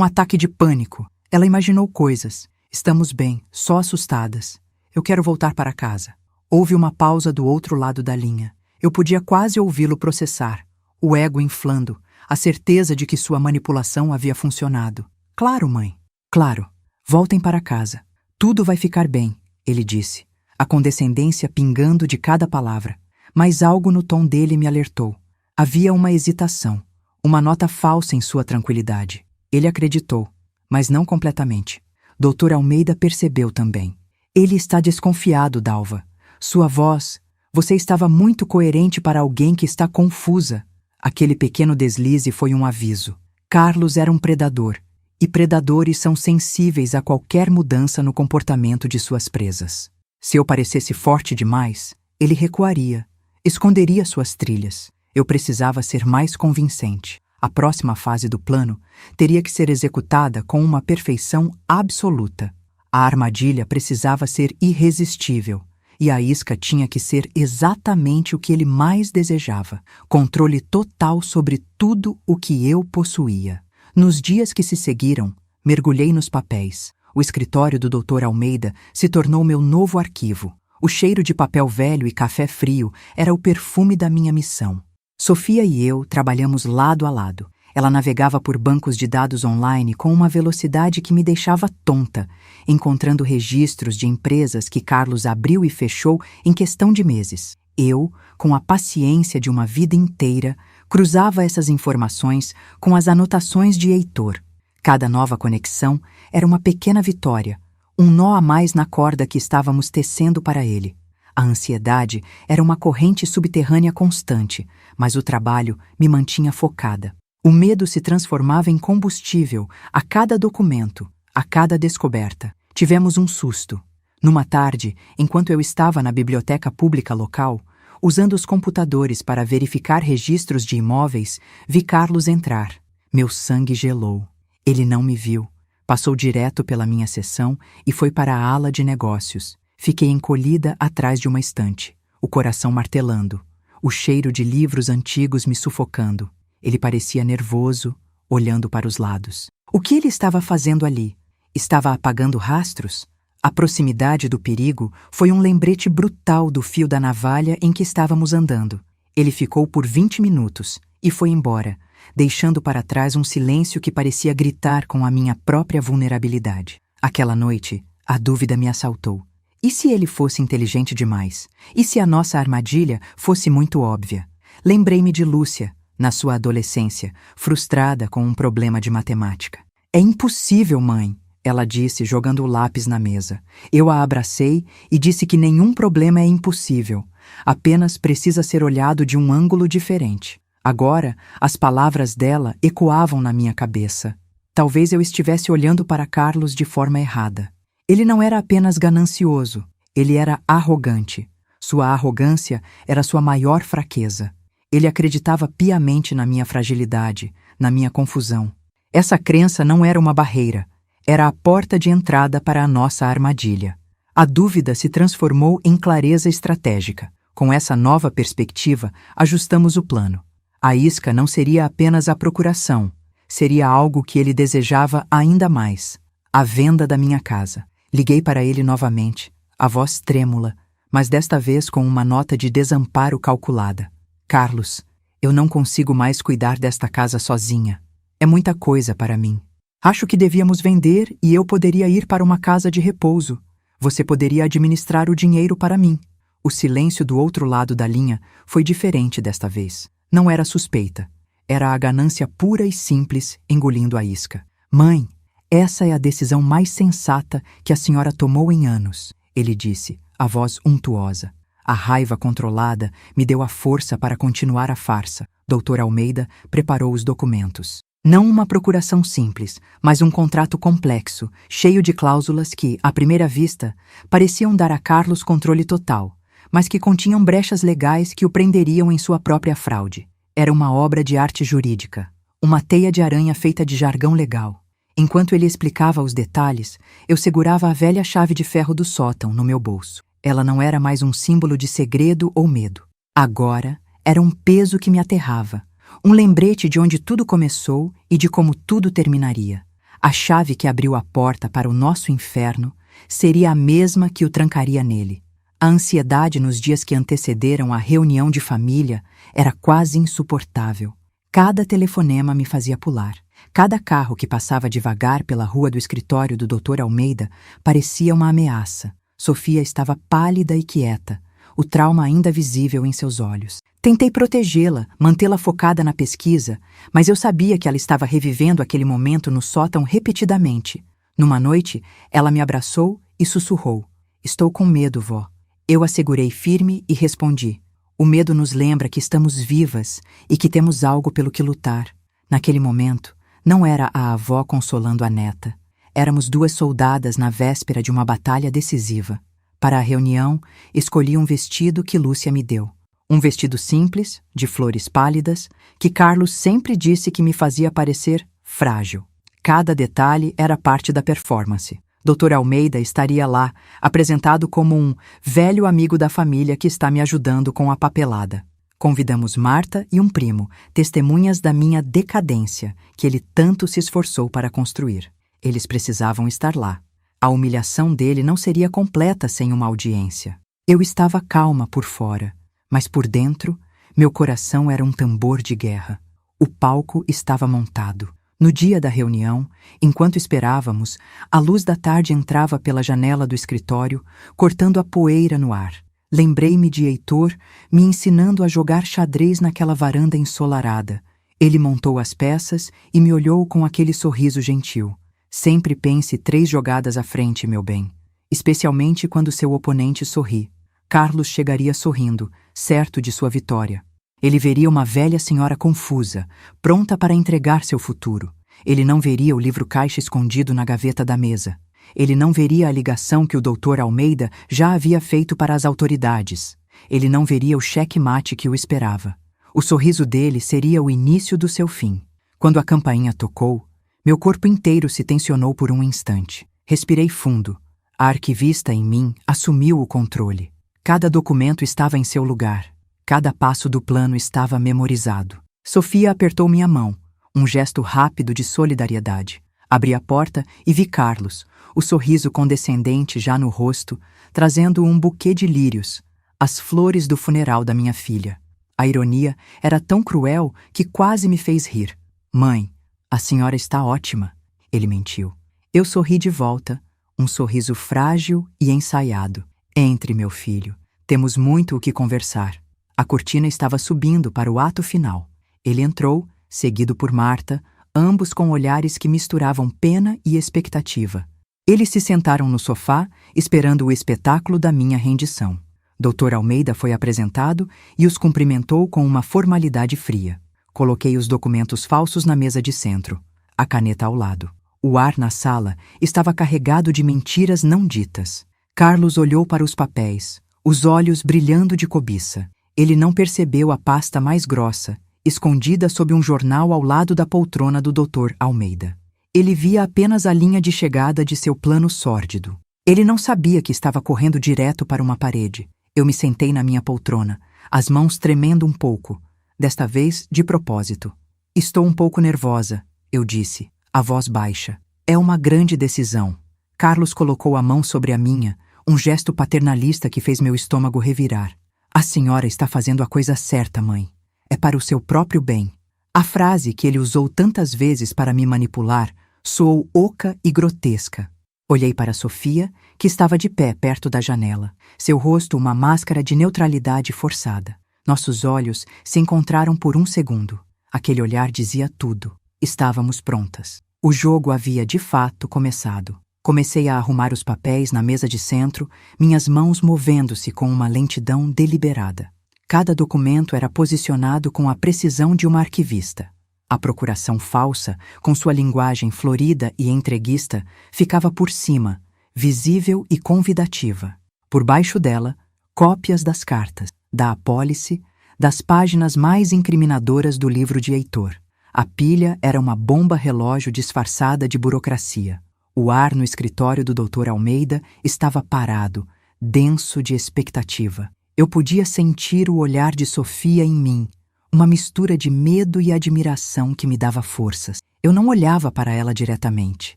A: ataque de pânico. Ela imaginou coisas. Estamos bem, só assustadas. Eu quero voltar para casa." Houve uma pausa do outro lado da linha. Eu podia quase ouvi-lo processar. O ego inflando, a certeza de que sua manipulação havia funcionado. "Claro, mãe. Claro. Voltem para casa. Tudo vai ficar bem", ele disse, a condescendência pingando de cada palavra. Mas algo no tom dele me alertou. Havia uma hesitação, uma nota falsa em sua tranquilidade. Ele acreditou, mas não completamente. Dr. Almeida percebeu também. "Ele está desconfiado, Dalva. Sua voz, você estava muito coerente para alguém que está confusa." Aquele pequeno deslize foi um aviso. Carlos era um predador, e predadores são sensíveis a qualquer mudança no comportamento de suas presas. Se eu parecesse forte demais, ele recuaria, esconderia suas trilhas. Eu precisava ser mais convincente. A próxima fase do plano teria que ser executada com uma perfeição absoluta. A armadilha precisava ser irresistível, e a isca tinha que ser exatamente o que ele mais desejava: controle total sobre tudo o que eu possuía. Nos dias que se seguiram, mergulhei nos papéis. O escritório do Dr. Almeida se tornou meu novo arquivo. O cheiro de papel velho e café frio era o perfume da minha missão. Sofia e eu trabalhamos lado a lado. Ela navegava por bancos de dados online com uma velocidade que me deixava tonta, encontrando registros de empresas que Carlos abriu e fechou em questão de meses. Eu, com a paciência de uma vida inteira, Cruzava essas informações com as anotações de Heitor. Cada nova conexão era uma pequena vitória, um nó a mais na corda que estávamos tecendo para ele. A ansiedade era uma corrente subterrânea constante, mas o trabalho me mantinha focada. O medo se transformava em combustível a cada documento, a cada descoberta. Tivemos um susto. Numa tarde, enquanto eu estava na biblioteca pública local, usando os computadores para verificar registros de imóveis, vi Carlos entrar. Meu sangue gelou. Ele não me viu. Passou direto pela minha seção e foi para a ala de negócios. Fiquei encolhida atrás de uma estante, o coração martelando, o cheiro de livros antigos me sufocando. Ele parecia nervoso, olhando para os lados. O que ele estava fazendo ali? Estava apagando rastros? A proximidade do perigo foi um lembrete brutal do fio da navalha em que estávamos andando. Ele ficou por 20 minutos e foi embora, deixando para trás um silêncio que parecia gritar com a minha própria vulnerabilidade. Aquela noite, a dúvida me assaltou. E se ele fosse inteligente demais? E se a nossa armadilha fosse muito óbvia? Lembrei-me de Lúcia, na sua adolescência, frustrada com um problema de matemática. É impossível, mãe, ela disse, jogando o lápis na mesa. Eu a abracei e disse que nenhum problema é impossível, apenas precisa ser olhado de um ângulo diferente. Agora, as palavras dela ecoavam na minha cabeça. Talvez eu estivesse olhando para Carlos de forma errada. Ele não era apenas ganancioso, ele era arrogante. Sua arrogância era sua maior fraqueza. Ele acreditava piamente na minha fragilidade, na minha confusão. Essa crença não era uma barreira, era a porta de entrada para a nossa armadilha. A dúvida se transformou em clareza estratégica. Com essa nova perspectiva, ajustamos o plano. A isca não seria apenas a procuração, seria algo que ele desejava ainda mais: a venda da minha casa. Liguei para ele novamente, a voz trêmula, mas desta vez com uma nota de desamparo calculada. Carlos, eu não consigo mais cuidar desta casa sozinha. É muita coisa para mim. Acho que devíamos vender e eu poderia ir para uma casa de repouso. Você poderia administrar o dinheiro para mim. O silêncio do outro lado da linha foi diferente desta vez. Não era suspeita. Era a ganância pura e simples engolindo a isca. Mãe, essa é a decisão mais sensata que a senhora tomou em anos, ele disse, a voz untuosa. A raiva controlada me deu a força para continuar a farsa. Dr. Almeida preparou os documentos. Não uma procuração simples, mas um contrato complexo, cheio de cláusulas que, à primeira vista, pareciam dar a Carlos controle total, mas que continham brechas legais que o prenderiam em sua própria fraude. Era uma obra de arte jurídica, uma teia de aranha feita de jargão legal. Enquanto ele explicava os detalhes, eu segurava a velha chave de ferro do sótão no meu bolso. Ela não era mais um símbolo de segredo ou medo. Agora, era um peso que me aterrava. Um lembrete de onde tudo começou e de como tudo terminaria. A chave que abriu a porta para o nosso inferno seria a mesma que o trancaria nele. A ansiedade nos dias que antecederam a reunião de família era quase insuportável. Cada telefonema me fazia pular. Cada carro que passava devagar pela rua do escritório do Dr. Almeida parecia uma ameaça. Sofia estava pálida e quieta, o trauma ainda visível em seus olhos. Tentei protegê-la, mantê-la focada na pesquisa, mas eu sabia que ela estava revivendo aquele momento no sótão repetidamente. Numa noite, ela me abraçou e sussurrou. Estou com medo, vó. Eu a segurei firme e respondi. O medo nos lembra que estamos vivas e que temos algo pelo que lutar. Naquele momento, não era a avó consolando a neta. Éramos duas soldadas na véspera de uma batalha decisiva. Para a reunião, escolhi um vestido que Lúcia me deu. Um vestido simples, de flores pálidas, que Carlos sempre disse que me fazia parecer frágil. Cada detalhe era parte da performance. Dr. Almeida estaria lá, apresentado como um velho amigo da família que está me ajudando com a papelada. Convidamos Marta e um primo, testemunhas da minha decadência, que ele tanto se esforçou para construir. Eles precisavam estar lá. A humilhação dele não seria completa sem uma audiência. Eu estava calma por fora, mas por dentro, meu coração era um tambor de guerra. O palco estava montado. No dia da reunião, enquanto esperávamos, a luz da tarde entrava pela janela do escritório, cortando a poeira no ar. Lembrei-me de Heitor me ensinando a jogar xadrez naquela varanda ensolarada. Ele montou as peças e me olhou com aquele sorriso gentil. Sempre pense 3 jogadas à frente, meu bem. Especialmente quando seu oponente sorri. Carlos chegaria sorrindo, certo de sua vitória. Ele veria uma velha senhora confusa, pronta para entregar seu futuro. Ele não veria o livro-caixa escondido na gaveta da mesa. Ele não veria a ligação que o Dr. Almeida já havia feito para as autoridades. Ele não veria o cheque-mate que o esperava. O sorriso dele seria o início do seu fim. Quando a campainha tocou, meu corpo inteiro se tensionou por um instante. Respirei fundo. A arquivista em mim assumiu o controle. Cada documento estava em seu lugar. Cada passo do plano estava memorizado. Sofia apertou minha mão, um gesto rápido de solidariedade. Abri a porta e vi Carlos, o sorriso condescendente já no rosto, trazendo um buquê de lírios, as flores do funeral da minha filha. A ironia era tão cruel que quase me fez rir. Mãe, a senhora está ótima. Ele mentiu. Eu sorri de volta, um sorriso frágil e ensaiado. Entre, meu filho. Temos muito o que conversar. A cortina estava subindo para o ato final. Ele entrou, seguido por Marta, ambos com olhares que misturavam pena e expectativa. Eles se sentaram no sofá, esperando o espetáculo da minha rendição. Dr. Almeida foi apresentado e os cumprimentou com uma formalidade fria. Coloquei os documentos falsos na mesa de centro, a caneta ao lado. O ar na sala estava carregado de mentiras não ditas. Carlos olhou para os papéis, os olhos brilhando de cobiça. Ele não percebeu a pasta mais grossa, escondida sob um jornal ao lado da poltrona do Dr. Almeida. Ele via apenas a linha de chegada de seu plano sórdido. Ele não sabia que estava correndo direto para uma parede. Eu me sentei na minha poltrona, as mãos tremendo um pouco, desta vez de propósito. Estou um pouco nervosa, eu disse, a voz baixa. É uma grande decisão. Carlos colocou a mão sobre a minha, um gesto paternalista que fez meu estômago revirar. A senhora está fazendo a coisa certa, mãe. É para o seu próprio bem. A frase que ele usou tantas vezes para me manipular soou oca e grotesca. Olhei para Sofia, que estava de pé perto da janela, seu rosto uma máscara de neutralidade forçada. Nossos olhos se encontraram por um segundo. Aquele olhar dizia tudo. Estávamos prontas. O jogo havia, de fato, começado. Comecei a arrumar os papéis na mesa de centro, minhas mãos movendo-se com uma lentidão deliberada. Cada documento era posicionado com a precisão de uma arquivista. A procuração falsa, com sua linguagem florida e entreguista, ficava por cima, visível e convidativa. Por baixo dela, cópias das cartas, da apólice, das páginas mais incriminadoras do livro de Heitor. A pilha era uma bomba-relógio disfarçada de burocracia. O ar no escritório do Dr. Almeida estava parado, denso de expectativa. Eu podia sentir o olhar de Sofia em mim, uma mistura de medo e admiração que me dava forças. Eu não olhava para ela diretamente.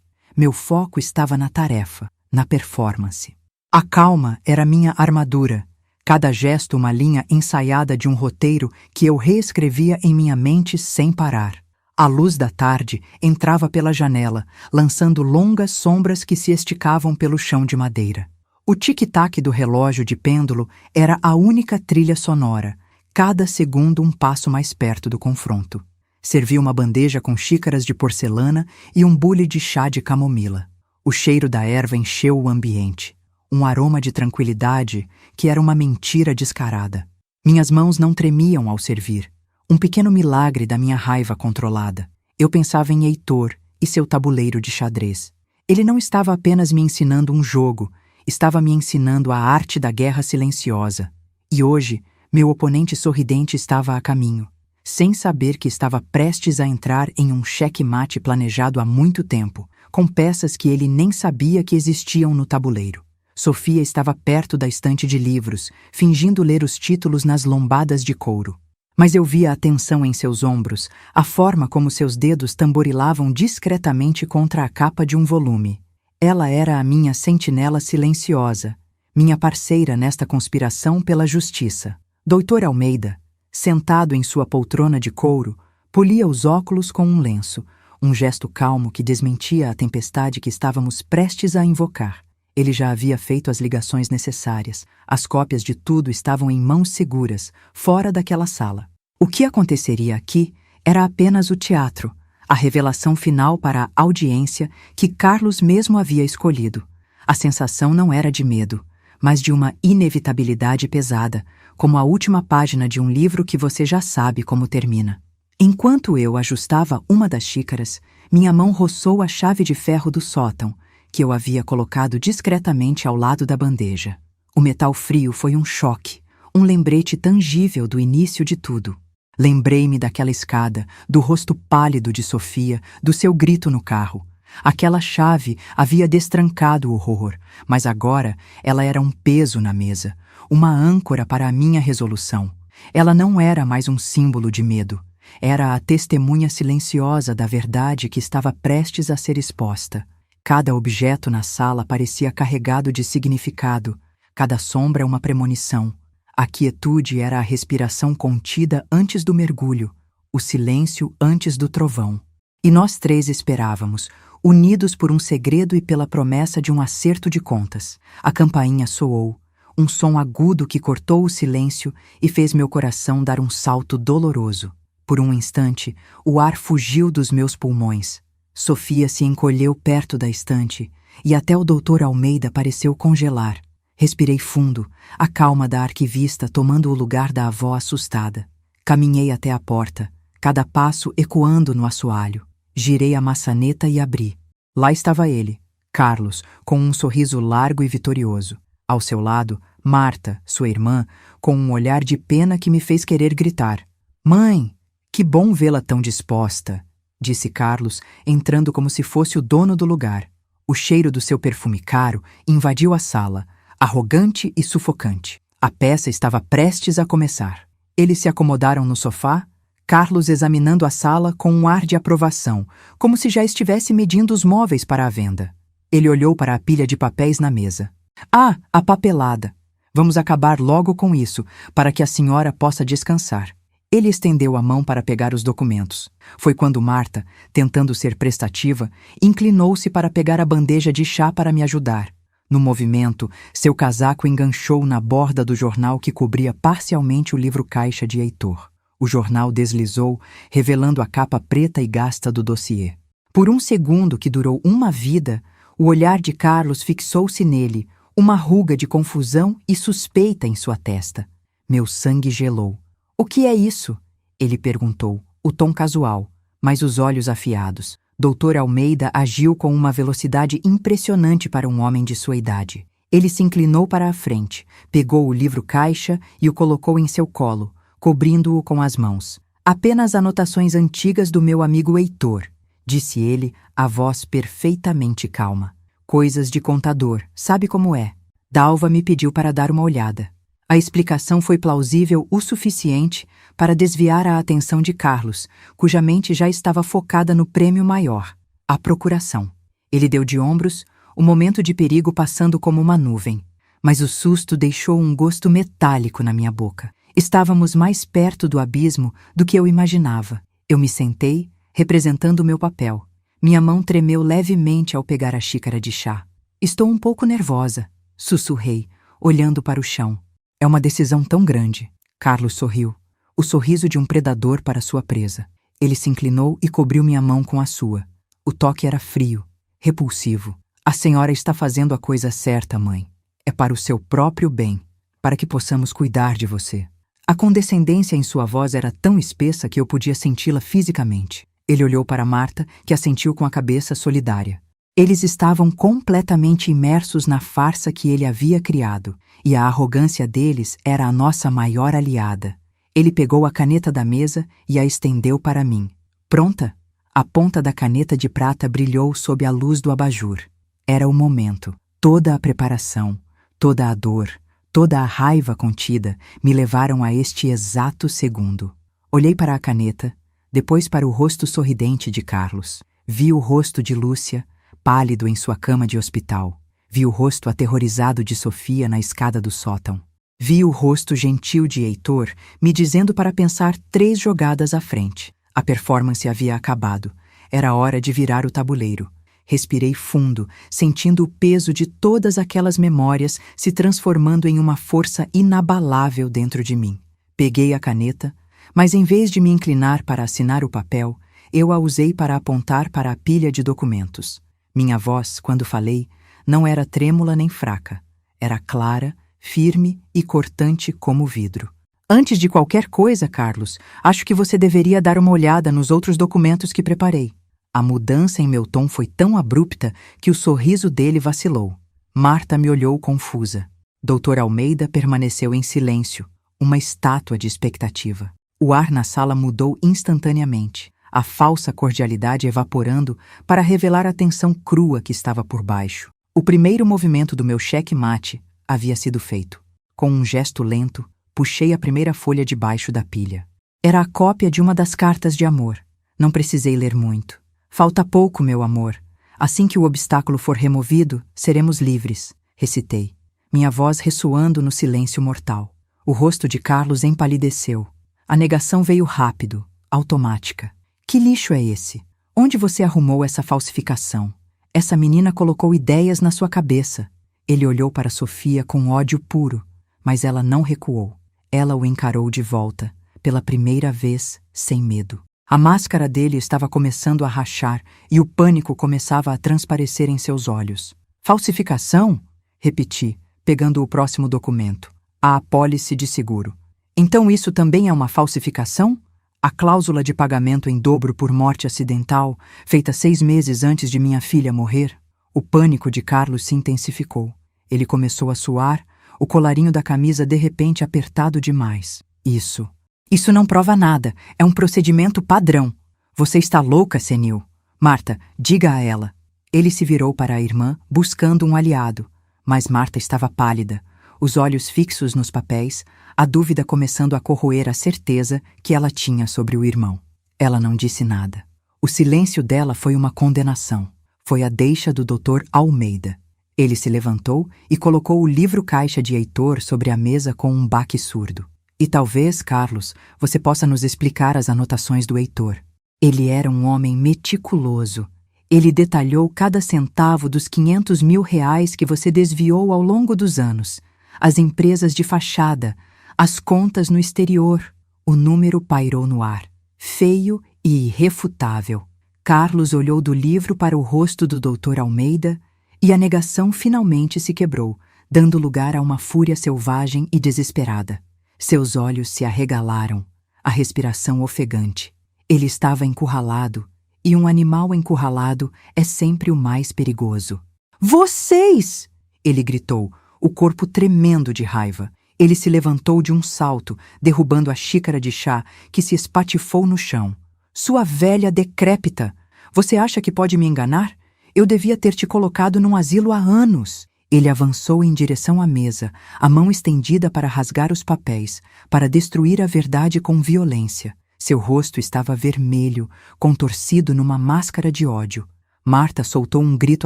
A: Meu foco estava na tarefa, na performance. A calma era minha armadura, cada gesto uma linha ensaiada de um roteiro que eu reescrevia em minha mente sem parar. A luz da tarde entrava pela janela, lançando longas sombras que se esticavam pelo chão de madeira. O tic-tac do relógio de pêndulo era a única trilha sonora, cada segundo um passo mais perto do confronto. Servi uma bandeja com xícaras de porcelana e um bule de chá de camomila. O cheiro da erva encheu o ambiente, um aroma de tranquilidade que era uma mentira descarada. Minhas mãos não tremiam ao servir, um pequeno milagre da minha raiva controlada. Eu pensava em Heitor e seu tabuleiro de xadrez. Ele não estava apenas me ensinando um jogo, estava me ensinando a arte da guerra silenciosa. E hoje, meu oponente sorridente estava a caminho, sem saber que estava prestes a entrar em um cheque-mate planejado há muito tempo, com peças que ele nem sabia que existiam no tabuleiro. Sofia estava perto da estante de livros, fingindo ler os títulos nas lombadas de couro. Mas eu via a tensão em seus ombros, a forma como seus dedos tamborilavam discretamente contra a capa de um volume. Ela era a minha sentinela silenciosa, minha parceira nesta conspiração pela justiça. Dr. Almeida, sentado em sua poltrona de couro, polia os óculos com um lenço, um gesto calmo que desmentia a tempestade que estávamos prestes a invocar. Ele já havia feito as ligações necessárias. As cópias de tudo estavam em mãos seguras, fora daquela sala. O que aconteceria aqui era apenas o teatro, a revelação final para a audiência que Carlos mesmo havia escolhido. A sensação não era de medo, mas de uma inevitabilidade pesada, como a última página de um livro que você já sabe como termina. Enquanto eu ajustava uma das xícaras, minha mão roçou a chave de ferro do sótão, que eu havia colocado discretamente ao lado da bandeja. O metal frio foi um choque, um lembrete tangível do início de tudo. Lembrei-me daquela escada, do rosto pálido de Sofia, do seu grito no carro. Aquela chave havia destrancado o horror, mas agora ela era um peso na mesa, uma âncora para a minha resolução. Ela não era mais um símbolo de medo. Era a testemunha silenciosa da verdade que estava prestes a ser exposta. Cada objeto na sala parecia carregado de significado, cada sombra uma premonição. A quietude era a respiração contida antes do mergulho, o silêncio antes do trovão. E nós três esperávamos, unidos por um segredo e pela promessa de um acerto de contas. A campainha soou, um som agudo que cortou o silêncio e fez meu coração dar um salto doloroso. Por um instante, o ar fugiu dos meus pulmões. Sofia se encolheu perto da estante e até o Dr. Almeida pareceu congelar. Respirei fundo, a calma da arquivista tomando o lugar da avó assustada. Caminhei até a porta, cada passo ecoando no assoalho. Girei a maçaneta e abri. Lá estava ele, Carlos, com um sorriso largo e vitorioso. Ao seu lado, Marta, sua irmã, com um olhar de pena que me fez querer gritar. "Mãe, que bom vê-la tão disposta", disse Carlos, entrando como se fosse o dono do lugar. O cheiro do seu perfume caro invadiu a sala, arrogante e sufocante. A peça estava prestes a começar. Eles se acomodaram no sofá, Carlos examinando a sala com um ar de aprovação, como se já estivesse medindo os móveis para a venda. Ele olhou para a pilha de papéis na mesa. "Ah, a papelada. Vamos acabar logo com isso, para que a senhora possa descansar." Ele estendeu a mão para pegar os documentos. Foi quando Marta, tentando ser prestativa, inclinou-se para pegar a bandeja de chá para me ajudar. No movimento, seu casaco enganchou na borda do jornal que cobria parcialmente o livro-caixa de Heitor. O jornal deslizou, revelando a capa preta e gasta do dossiê. Por um segundo que durou uma vida, o olhar de Carlos fixou-se nele, uma ruga de confusão e suspeita em sua testa. Meu sangue gelou. "O que é isso?" ele perguntou, o tom casual, mas os olhos afiados. Dr. Almeida agiu com uma velocidade impressionante para um homem de sua idade. Ele se inclinou para a frente, pegou o livro-caixa e o colocou em seu colo, cobrindo-o com as mãos. "Apenas anotações antigas do meu amigo Heitor", disse ele, a voz perfeitamente calma. "Coisas de contador, sabe como é?" Dalva me pediu para dar uma olhada. A explicação foi plausível o suficiente para desviar a atenção de Carlos, cuja mente já estava focada no prêmio maior, a procuração. Ele deu de ombros, o momento de perigo passando como uma nuvem. Mas o susto deixou um gosto metálico na minha boca. Estávamos mais perto do abismo do que eu imaginava. Eu me sentei, representando o meu papel. Minha mão tremeu levemente ao pegar a xícara de chá. "Estou um pouco nervosa", sussurrei, olhando para o chão. "É uma decisão tão grande." Carlos sorriu, o sorriso de um predador para sua presa. Ele se inclinou e cobriu minha mão com a sua. O toque era frio, repulsivo. "A senhora está fazendo a coisa certa, mãe. É para o seu próprio bem, para que possamos cuidar de você." A condescendência em sua voz era tão espessa que eu podia senti-la fisicamente. Ele olhou para Marta, que assentiu com a cabeça solidária. Eles estavam completamente imersos na farsa que ele havia criado, e a arrogância deles era a nossa maior aliada. Ele pegou a caneta da mesa e a estendeu para mim. "Pronta?" A ponta da caneta de prata brilhou sob a luz do abajur. Era o momento. Toda a preparação, toda a dor, toda a raiva contida me levaram a este exato segundo. Olhei para a caneta, depois para o rosto sorridente de Carlos. Vi o rosto de Lúcia, pálido em sua cama de hospital. Vi o rosto aterrorizado de Sofia na escada do sótão. Vi o rosto gentil de Heitor me dizendo para pensar 3 jogadas à frente. A performance havia acabado. Era hora de virar o tabuleiro. Respirei fundo, sentindo o peso de todas aquelas memórias se transformando em uma força inabalável dentro de mim. Peguei a caneta, mas em vez de me inclinar para assinar o papel, eu a usei para apontar para a pilha de documentos. Minha voz, quando falei, não era trêmula nem fraca. Era clara, firme e cortante como vidro. Antes de qualquer coisa, Carlos, acho que você deveria dar uma olhada nos outros documentos que preparei. A mudança em meu tom foi tão abrupta que o sorriso dele vacilou. Marta me olhou confusa. Dr. Almeida permaneceu em silêncio, uma estátua de expectativa. O ar na sala mudou instantaneamente, a falsa cordialidade evaporando para revelar a tensão crua que estava por baixo. O primeiro movimento do meu cheque-mate havia sido feito. Com um gesto lento, puxei a primeira folha debaixo da pilha. Era a cópia de uma das cartas de amor. Não precisei ler muito. Falta pouco, meu amor. Assim que o obstáculo for removido, seremos livres, recitei, minha voz ressoando no silêncio mortal. O rosto de Carlos empalideceu. A negação veio rápido, automática. Que lixo é esse? Onde você arrumou essa falsificação? Essa menina colocou ideias na sua cabeça. Ele olhou para Sofia com ódio puro, mas ela não recuou. Ela o encarou de volta, pela primeira vez, sem medo. A máscara dele estava começando a rachar e o pânico começava a transparecer em seus olhos. Falsificação? Repeti, pegando o próximo documento. A apólice de seguro. Então isso também é uma falsificação? A cláusula de pagamento em dobro por morte acidental, feita 6 meses antes de minha filha morrer? O pânico de Carlos se intensificou. Ele começou a suar, o colarinho da camisa de repente apertado demais. Isso não prova nada. É um procedimento padrão. Você está louca, senil. Marta, diga a ela. Ele se virou para a irmã, buscando um aliado. Mas Marta estava pálida, os olhos fixos nos papéis, a dúvida começando a corroer a certeza que ela tinha sobre o irmão. Ela não disse nada. O silêncio dela foi uma condenação. Foi a deixa do Dr. Almeida. Ele se levantou e colocou o livro-caixa de Heitor sobre a mesa com um baque surdo. E talvez, Carlos, você possa nos explicar as anotações do Heitor. Ele era um homem meticuloso. Ele detalhou cada centavo dos 500 mil reais que você desviou ao longo dos anos. As empresas de fachada, as contas no exterior. O número pairou no ar, feio e irrefutável. Carlos olhou do livro para o rosto do Dr. Almeida e a negação finalmente se quebrou, dando lugar a uma fúria selvagem e desesperada. Seus olhos se arregalaram, a respiração ofegante. Ele estava encurralado, e um animal encurralado é sempre o mais perigoso. Vocês! Ele gritou, o corpo tremendo de raiva. Ele se levantou de um salto, derrubando a xícara de chá que se espatifou no chão. Sua velha decrépita! Você acha que pode me enganar? Eu devia ter te colocado num asilo há anos. Ele avançou em direção à mesa, a mão estendida para rasgar os papéis, para destruir a verdade com violência. Seu rosto estava vermelho, contorcido numa máscara de ódio. Marta soltou um grito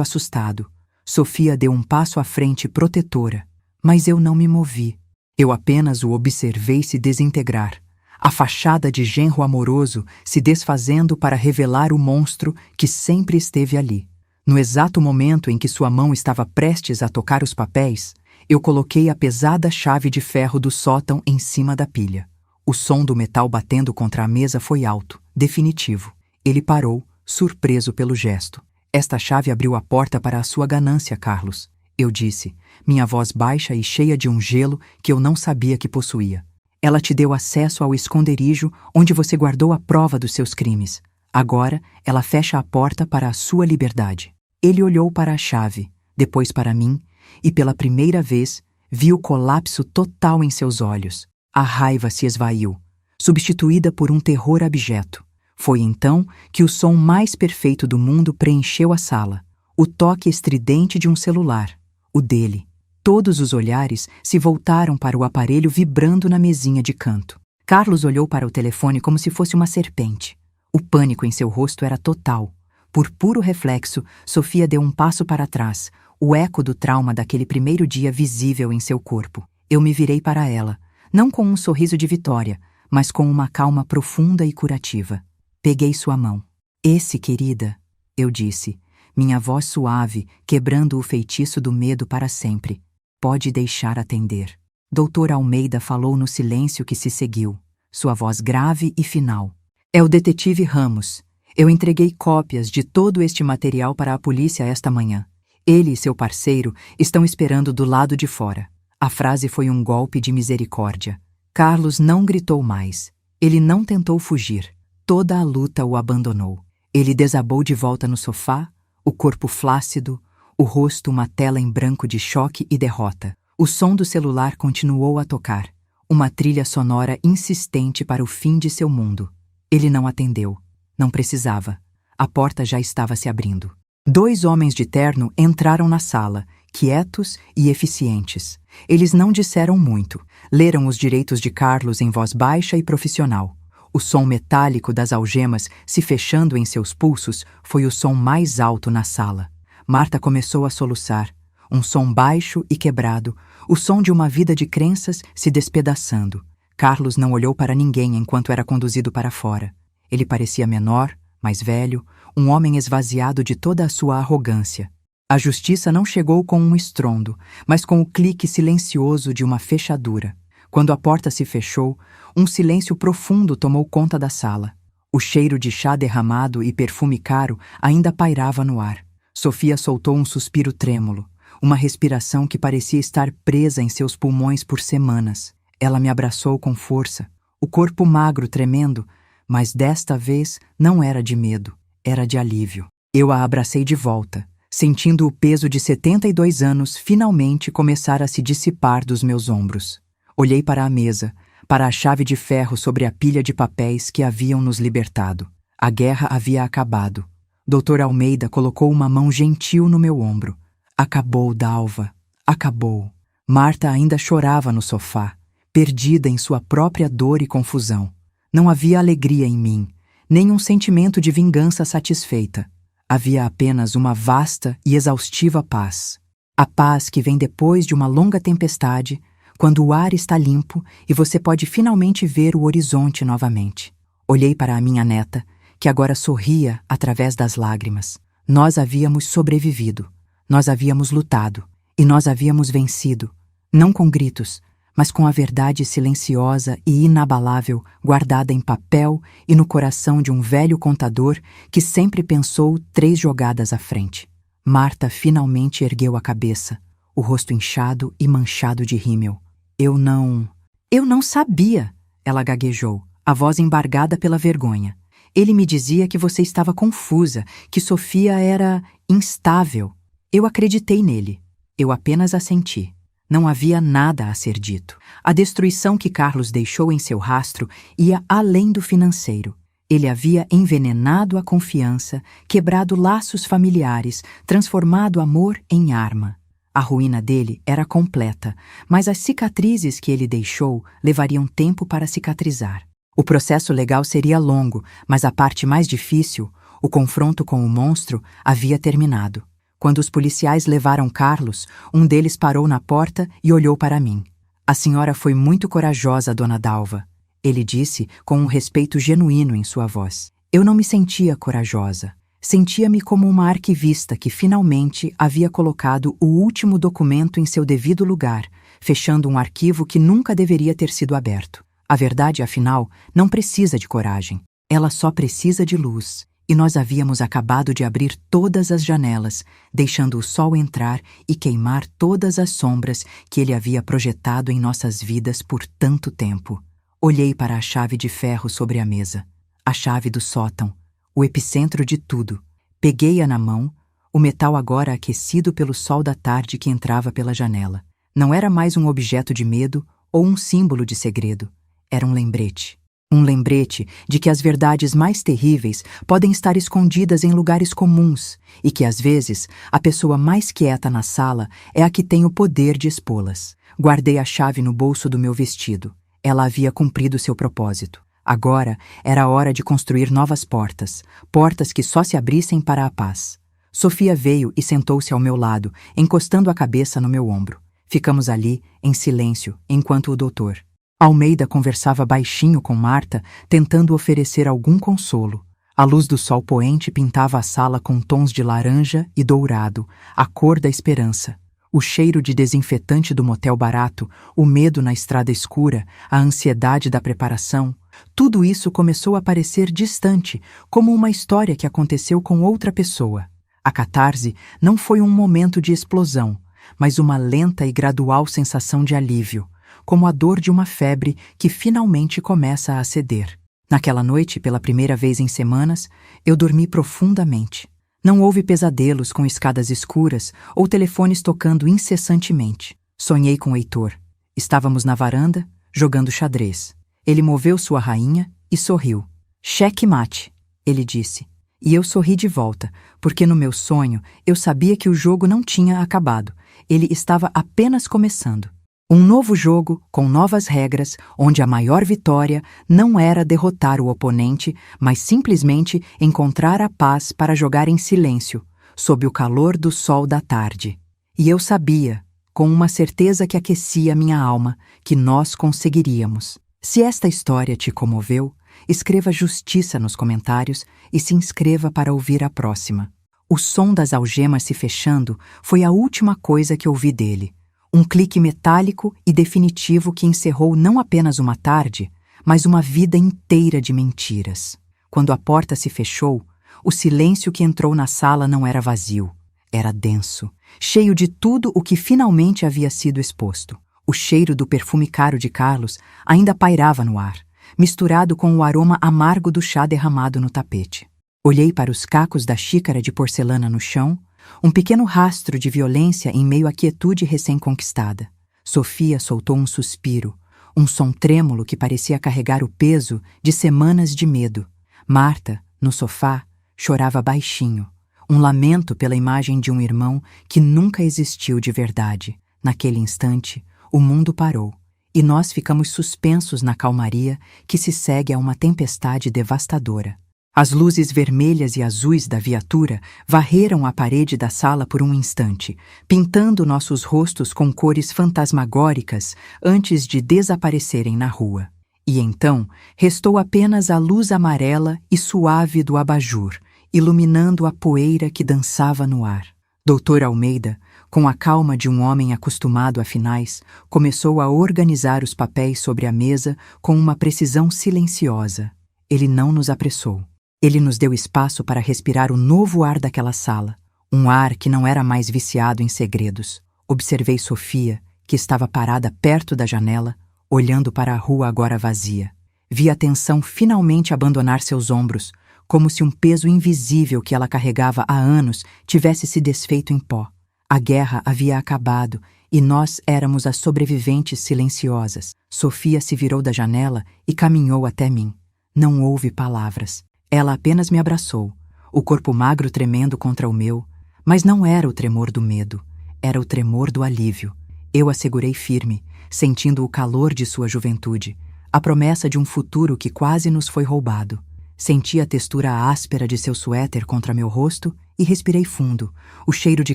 A: assustado. Sofia deu um passo à frente protetora. Mas eu não me movi. Eu apenas o observei se desintegrar. A fachada de genro amoroso se desfazendo para revelar o monstro que sempre esteve ali. No exato momento em que sua mão estava prestes a tocar os papéis, eu coloquei a pesada chave de ferro do sótão em cima da pilha. O som do metal batendo contra a mesa foi alto, definitivo. Ele parou, surpreso pelo gesto. Esta chave abriu a porta para a sua ganância, Carlos, eu disse, minha voz baixa e cheia de um gelo que eu não sabia que possuía. Ela te deu acesso ao esconderijo onde você guardou a prova dos seus crimes. Agora, ela fecha a porta para a sua liberdade. Ele olhou para a chave, depois para mim, e pela primeira vez, vi o colapso total em seus olhos. A raiva se esvaiu, substituída por um terror abjeto. Foi então que o som mais perfeito do mundo preencheu a sala. O toque estridente de um celular, o dele. Todos os olhares se voltaram para o aparelho vibrando na mesinha de canto. Carlos olhou para o telefone como se fosse uma serpente. O pânico em seu rosto era total. Por puro reflexo, Sofia deu um passo para trás, o eco do trauma daquele primeiro dia visível em seu corpo. Eu me virei para ela, não com um sorriso de vitória, mas com uma calma profunda e curativa. Peguei sua mão. Esse, querida, eu disse, minha voz suave, quebrando o feitiço do medo para sempre. Pode deixar atender. Doutor Almeida falou no silêncio que se seguiu, sua voz grave e final. É o detetive Ramos. Eu entreguei cópias de todo este material para a polícia esta manhã. Ele e seu parceiro estão esperando do lado de fora. A frase foi um golpe de misericórdia. Carlos não gritou mais. Ele não tentou fugir. Toda a luta o abandonou. Ele desabou de volta no sofá, o corpo flácido, o rosto uma tela em branco de choque e derrota. O som do celular continuou a tocar, uma trilha sonora insistente para o fim de seu mundo. Ele não atendeu. Não precisava. A porta já estava se abrindo. 2 homens de terno entraram na sala, quietos e eficientes. Eles não disseram muito. Leram os direitos de Carlos em voz baixa e profissional. O som metálico das algemas se fechando em seus pulsos foi o som mais alto na sala. Marta começou a soluçar. Um som baixo e quebrado, o som de uma vida de crenças se despedaçando. Carlos não olhou para ninguém enquanto era conduzido para fora. Ele parecia menor, mais velho, um homem esvaziado de toda a sua arrogância. A justiça não chegou com um estrondo, mas com o clique silencioso de uma fechadura. Quando a porta se fechou, um silêncio profundo tomou conta da sala. O cheiro de chá derramado e perfume caro ainda pairava no ar. Sofia soltou um suspiro trêmulo, uma respiração que parecia estar presa em seus pulmões por semanas. Ela me abraçou com força, o corpo magro tremendo, mas desta vez não era de medo, era de alívio. Eu a abracei de volta, sentindo o peso de 72 anos finalmente começar a se dissipar dos meus ombros. Olhei para a mesa, para a chave de ferro sobre a pilha de papéis que haviam nos libertado. A guerra havia acabado. Dr. Almeida colocou uma mão gentil no meu ombro. Acabou, Dalva. Acabou. Marta ainda chorava no sofá, perdida em sua própria dor e confusão. Não havia alegria em mim, nem um sentimento de vingança satisfeita. Havia apenas uma vasta e exaustiva paz. A paz que vem depois de uma longa tempestade, quando o ar está limpo e você pode finalmente ver o horizonte novamente. Olhei para a minha neta, que agora sorria através das lágrimas. Nós havíamos sobrevivido, nós havíamos lutado, e nós havíamos vencido, não com gritos, mas com a verdade silenciosa e inabalável guardada em papel e no coração de um velho contador que sempre pensou 3 jogadas à frente. Marta finalmente ergueu a cabeça, o rosto inchado e manchado de rímel. Eu não sabia, ela gaguejou, a voz embargada pela vergonha. Ele me dizia que você estava confusa, que Sofia era instável. Eu acreditei nele. Eu apenas assenti. Não havia nada a ser dito. A destruição que Carlos deixou em seu rastro ia além do financeiro. Ele havia envenenado a confiança, quebrado laços familiares, transformado amor em arma. A ruína dele era completa, mas as cicatrizes que ele deixou levariam tempo para cicatrizar. O processo legal seria longo, mas a parte mais difícil, o confronto com o monstro, havia terminado. Quando os policiais levaram Carlos, um deles parou na porta e olhou para mim. A senhora foi muito corajosa, dona Dalva, ele disse com um respeito genuíno em sua voz. Eu não me sentia corajosa. Sentia-me como uma arquivista que finalmente havia colocado o último documento em seu devido lugar, fechando um arquivo que nunca deveria ter sido aberto. A verdade, afinal, não precisa de coragem. Ela só precisa de luz. E nós havíamos acabado de abrir todas as janelas, deixando o sol entrar e queimar todas as sombras que ele havia projetado em nossas vidas por tanto tempo. Olhei para a chave de ferro sobre a mesa, a chave do sótão, o epicentro de tudo. Peguei-a na mão, o metal agora aquecido pelo sol da tarde que entrava pela janela. Não era mais um objeto de medo ou um símbolo de segredo. Era um lembrete. Um lembrete de que as verdades mais terríveis podem estar escondidas em lugares comuns e que, às vezes, a pessoa mais quieta na sala é a que tem o poder de expô-las. Guardei a chave no bolso do meu vestido. Ela havia cumprido seu propósito. Agora era a hora de construir novas portas, portas que só se abrissem para a paz. Sofia veio e sentou-se ao meu lado, encostando a cabeça no meu ombro. Ficamos ali, em silêncio, enquanto o doutor Almeida conversava baixinho com Marta, tentando oferecer algum consolo. A luz do sol poente pintava a sala com tons de laranja e dourado, a cor da esperança. O cheiro de desinfetante do motel barato, o medo na estrada escura, a ansiedade da preparação, tudo isso começou a parecer distante, como uma história que aconteceu com outra pessoa. A catarse não foi um momento de explosão, mas uma lenta e gradual sensação de alívio, como a dor de uma febre que finalmente começa a ceder. Naquela noite, pela primeira vez em semanas, eu dormi profundamente. Não houve pesadelos com escadas escuras ou telefones tocando incessantemente. Sonhei com Heitor. Estávamos na varanda, jogando xadrez. Ele moveu sua rainha e sorriu. Cheque mate, ele disse. E eu sorri de volta, porque no meu sonho eu sabia que o jogo não tinha acabado. Ele estava apenas começando. Um novo jogo, com novas regras, onde a maior vitória não era derrotar o oponente, mas simplesmente encontrar a paz para jogar em silêncio, sob o calor do sol da tarde. E eu sabia, com uma certeza que aquecia minha alma, que nós conseguiríamos. Se esta história te comoveu, escreva justiça nos comentários e se inscreva para ouvir a próxima. O som das algemas se fechando foi a última coisa que ouvi dele. Um clique metálico e definitivo que encerrou não apenas uma tarde, mas uma vida inteira de mentiras. Quando a porta se fechou, o silêncio que entrou na sala não era vazio, era denso, cheio de tudo o que finalmente havia sido exposto. O cheiro do perfume caro de Carlos ainda pairava no ar, misturado com o aroma amargo do chá derramado no tapete. Olhei para os cacos da xícara de porcelana no chão, um pequeno rastro de violência em meio à quietude recém-conquistada. Sofia soltou um suspiro, um som trêmulo que parecia carregar o peso de semanas de medo. Marta, no sofá, chorava baixinho, um lamento pela imagem de um irmão que nunca existiu de verdade. Naquele instante, o mundo parou, e nós ficamos suspensos na calmaria que se segue a uma tempestade devastadora. As luzes vermelhas e azuis da viatura varreram a parede da sala por um instante, pintando nossos rostos com cores fantasmagóricas antes de desaparecerem na rua. E então, restou apenas a luz amarela e suave do abajur, iluminando a poeira que dançava no ar. Dr. Almeida, com a calma de um homem acostumado a finais, começou a organizar os papéis sobre a mesa com uma precisão silenciosa. Ele não nos apressou. Ele nos deu espaço para respirar o novo ar daquela sala, um ar que não era mais viciado em segredos. Observei Sofia, que estava parada perto da janela, olhando para a rua agora vazia. Vi a tensão finalmente abandonar seus ombros, como se um peso invisível que ela carregava há anos tivesse se desfeito em pó. A guerra havia acabado e nós éramos as sobreviventes silenciosas. Sofia se virou da janela e caminhou até mim. Não houve palavras. Ela apenas me abraçou, o corpo magro tremendo contra o meu, mas não era o tremor do medo, era o tremor do alívio. Eu a segurei firme, sentindo o calor de sua juventude, a promessa de um futuro que quase nos foi roubado. Senti a textura áspera de seu suéter contra meu rosto e respirei fundo, o cheiro de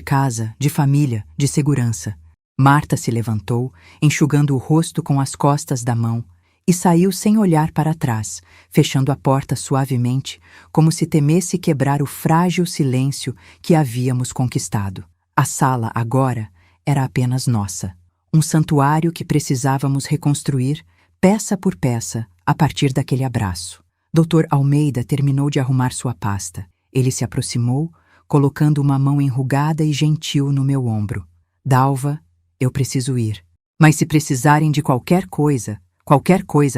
A: casa, de família, de segurança. Marta se levantou, enxugando o rosto com as costas da mão, e saiu sem olhar para trás, fechando a porta suavemente, como se temesse quebrar o frágil silêncio que havíamos conquistado. A sala, agora, era apenas nossa. Um santuário que precisávamos reconstruir, peça por peça, a partir daquele abraço. Dr. Almeida terminou de arrumar sua pasta. Ele se aproximou, colocando uma mão enrugada e gentil no meu ombro. Dalva, eu preciso ir. Mas se precisarem de qualquer coisa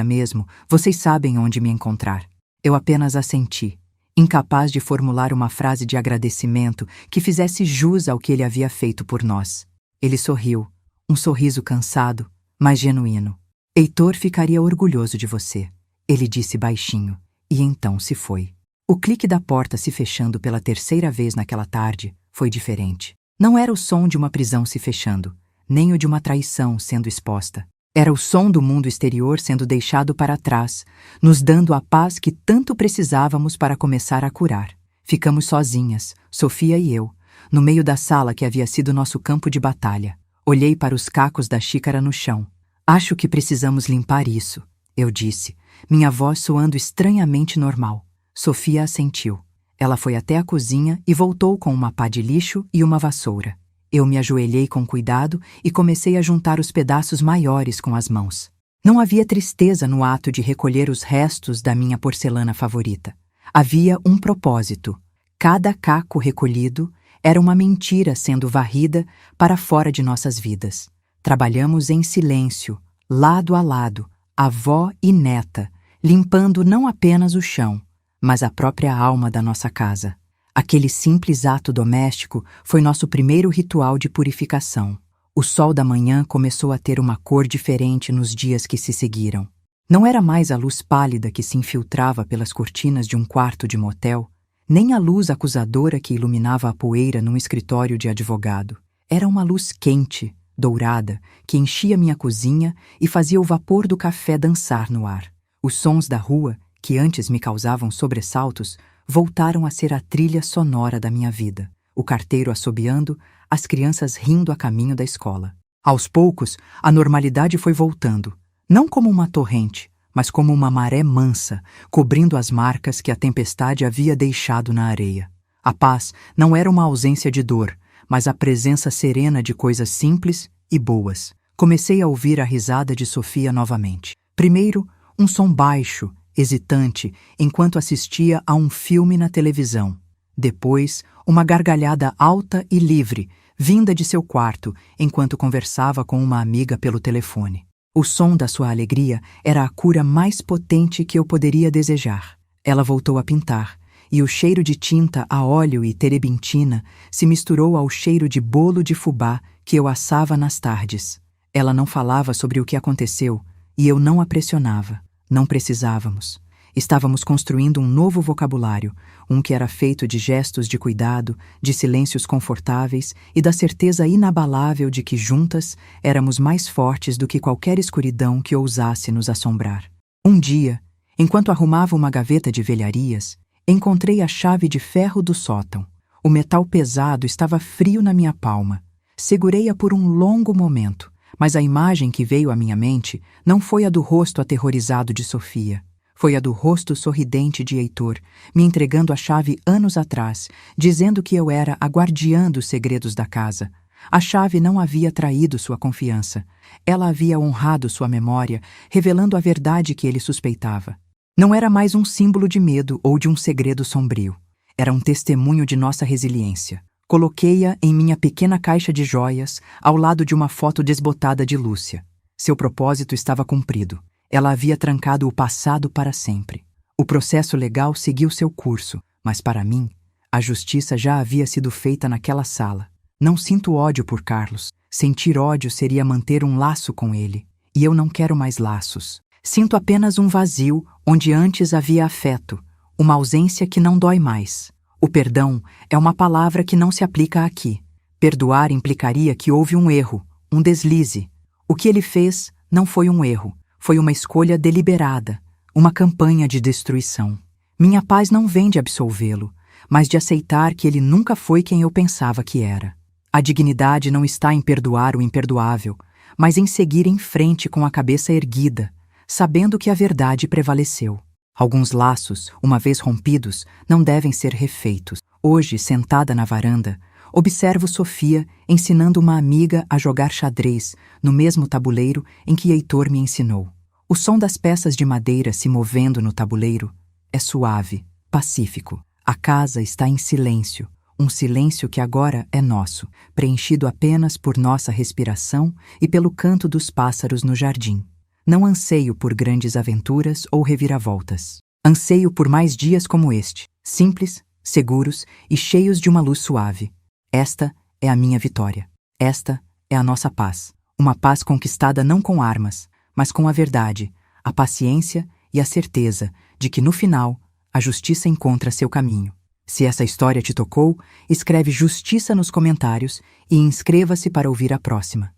A: mesmo, vocês sabem onde me encontrar. Eu apenas assenti, incapaz de formular uma frase de agradecimento que fizesse jus ao que ele havia feito por nós. Ele sorriu, um sorriso cansado, mas genuíno. Heitor ficaria orgulhoso de você, ele disse baixinho, e então se foi. O clique da porta se fechando pela terceira vez naquela tarde foi diferente. Não era o som de uma prisão se fechando, nem o de uma traição sendo exposta. Era o som do mundo exterior sendo deixado para trás, nos dando a paz que tanto precisávamos para começar a curar. Ficamos sozinhas, Sofia e eu, no meio da sala que havia sido nosso campo de batalha. Olhei para os cacos da xícara no chão. Acho que precisamos limpar isso, eu disse, minha voz soando estranhamente normal. Sofia assentiu. Ela foi até a cozinha e voltou com uma pá de lixo e uma vassoura. Eu me ajoelhei com cuidado e comecei a juntar os pedaços maiores com as mãos. Não havia tristeza no ato de recolher os restos da minha porcelana favorita. Havia um propósito. Cada caco recolhido era uma mentira sendo varrida para fora de nossas vidas. Trabalhamos em silêncio, lado a lado, avó e neta, limpando não apenas o chão, mas a própria alma da nossa casa. Aquele simples ato doméstico foi nosso primeiro ritual de purificação. O sol da manhã começou a ter uma cor diferente nos dias que se seguiram. Não era mais a luz pálida que se infiltrava pelas cortinas de um quarto de motel, nem a luz acusadora que iluminava a poeira num escritório de advogado. Era uma luz quente, dourada, que enchia minha cozinha e fazia o vapor do café dançar no ar. Os sons da rua, que antes me causavam sobressaltos, voltaram a ser a trilha sonora da minha vida. O carteiro assobiando, as crianças rindo a caminho da escola. Aos poucos, a normalidade foi voltando, não como uma torrente, mas como uma maré mansa, cobrindo as marcas que a tempestade havia deixado na areia. A paz não era uma ausência de dor, mas a presença serena de coisas simples e boas. Comecei a ouvir a risada de Sofia novamente. Primeiro, um som baixo, hesitante, enquanto assistia a um filme na televisão. Depois, uma gargalhada alta e livre, vinda de seu quarto, enquanto conversava com uma amiga pelo telefone. O som da sua alegria era a cura mais potente que eu poderia desejar. Ela voltou a pintar, e o cheiro de tinta a óleo e terebintina se misturou ao cheiro de bolo de fubá que eu assava nas tardes. Ela não falava sobre o que aconteceu, e eu não a pressionava. Não precisávamos. Estávamos construindo um novo vocabulário, um que era feito de gestos de cuidado, de silêncios confortáveis e da certeza inabalável de que juntas éramos mais fortes do que qualquer escuridão que ousasse nos assombrar. Um dia, enquanto arrumava uma gaveta de velharias, encontrei a chave de ferro do sótão. O metal pesado estava frio na minha palma. Segurei-a por um longo momento, mas a imagem que veio à minha mente não foi a do rosto aterrorizado de Sofia. Foi a do rosto sorridente de Heitor, me entregando a chave anos atrás, dizendo que eu era a guardiã dos segredos da casa. A chave não havia traído sua confiança. Ela havia honrado sua memória, revelando a verdade que ele suspeitava. Não era mais um símbolo de medo ou de um segredo sombrio. Era um testemunho de nossa resiliência. Coloquei-a em minha pequena caixa de joias, ao lado de uma foto desbotada de Lúcia. Seu propósito estava cumprido. Ela havia trancado o passado para sempre. O processo legal seguiu seu curso, mas para mim, a justiça já havia sido feita naquela sala. Não sinto ódio por Carlos. Sentir ódio seria manter um laço com ele. E eu não quero mais laços. Sinto apenas um vazio onde antes havia afeto, uma ausência que não dói mais. O perdão é uma palavra que não se aplica aqui. Perdoar implicaria que houve um erro, um deslize. O que ele fez não foi um erro. Foi uma escolha deliberada, uma campanha de destruição. Minha paz não vem de absolvê-lo, mas de aceitar que ele nunca foi quem eu pensava que era. A dignidade não está em perdoar o imperdoável, mas em seguir em frente com a cabeça erguida, sabendo que a verdade prevaleceu. Alguns laços, uma vez rompidos, não devem ser refeitos. Hoje, sentada na varanda, observo Sofia ensinando uma amiga a jogar xadrez no mesmo tabuleiro em que Heitor me ensinou. O som das peças de madeira se movendo no tabuleiro é suave, pacífico. A casa está em silêncio, um silêncio que agora é nosso, preenchido apenas por nossa respiração e pelo canto dos pássaros no jardim. Não anseio por grandes aventuras ou reviravoltas. Anseio por mais dias como este, simples, seguros e cheios de uma luz suave. Esta é a minha vitória. Esta é a nossa paz. Uma paz conquistada não com armas, mas com a verdade, a paciência e a certeza de que, no final, a justiça encontra seu caminho. Se essa história te tocou, escreve justiça nos comentários e inscreva-se para ouvir a próxima.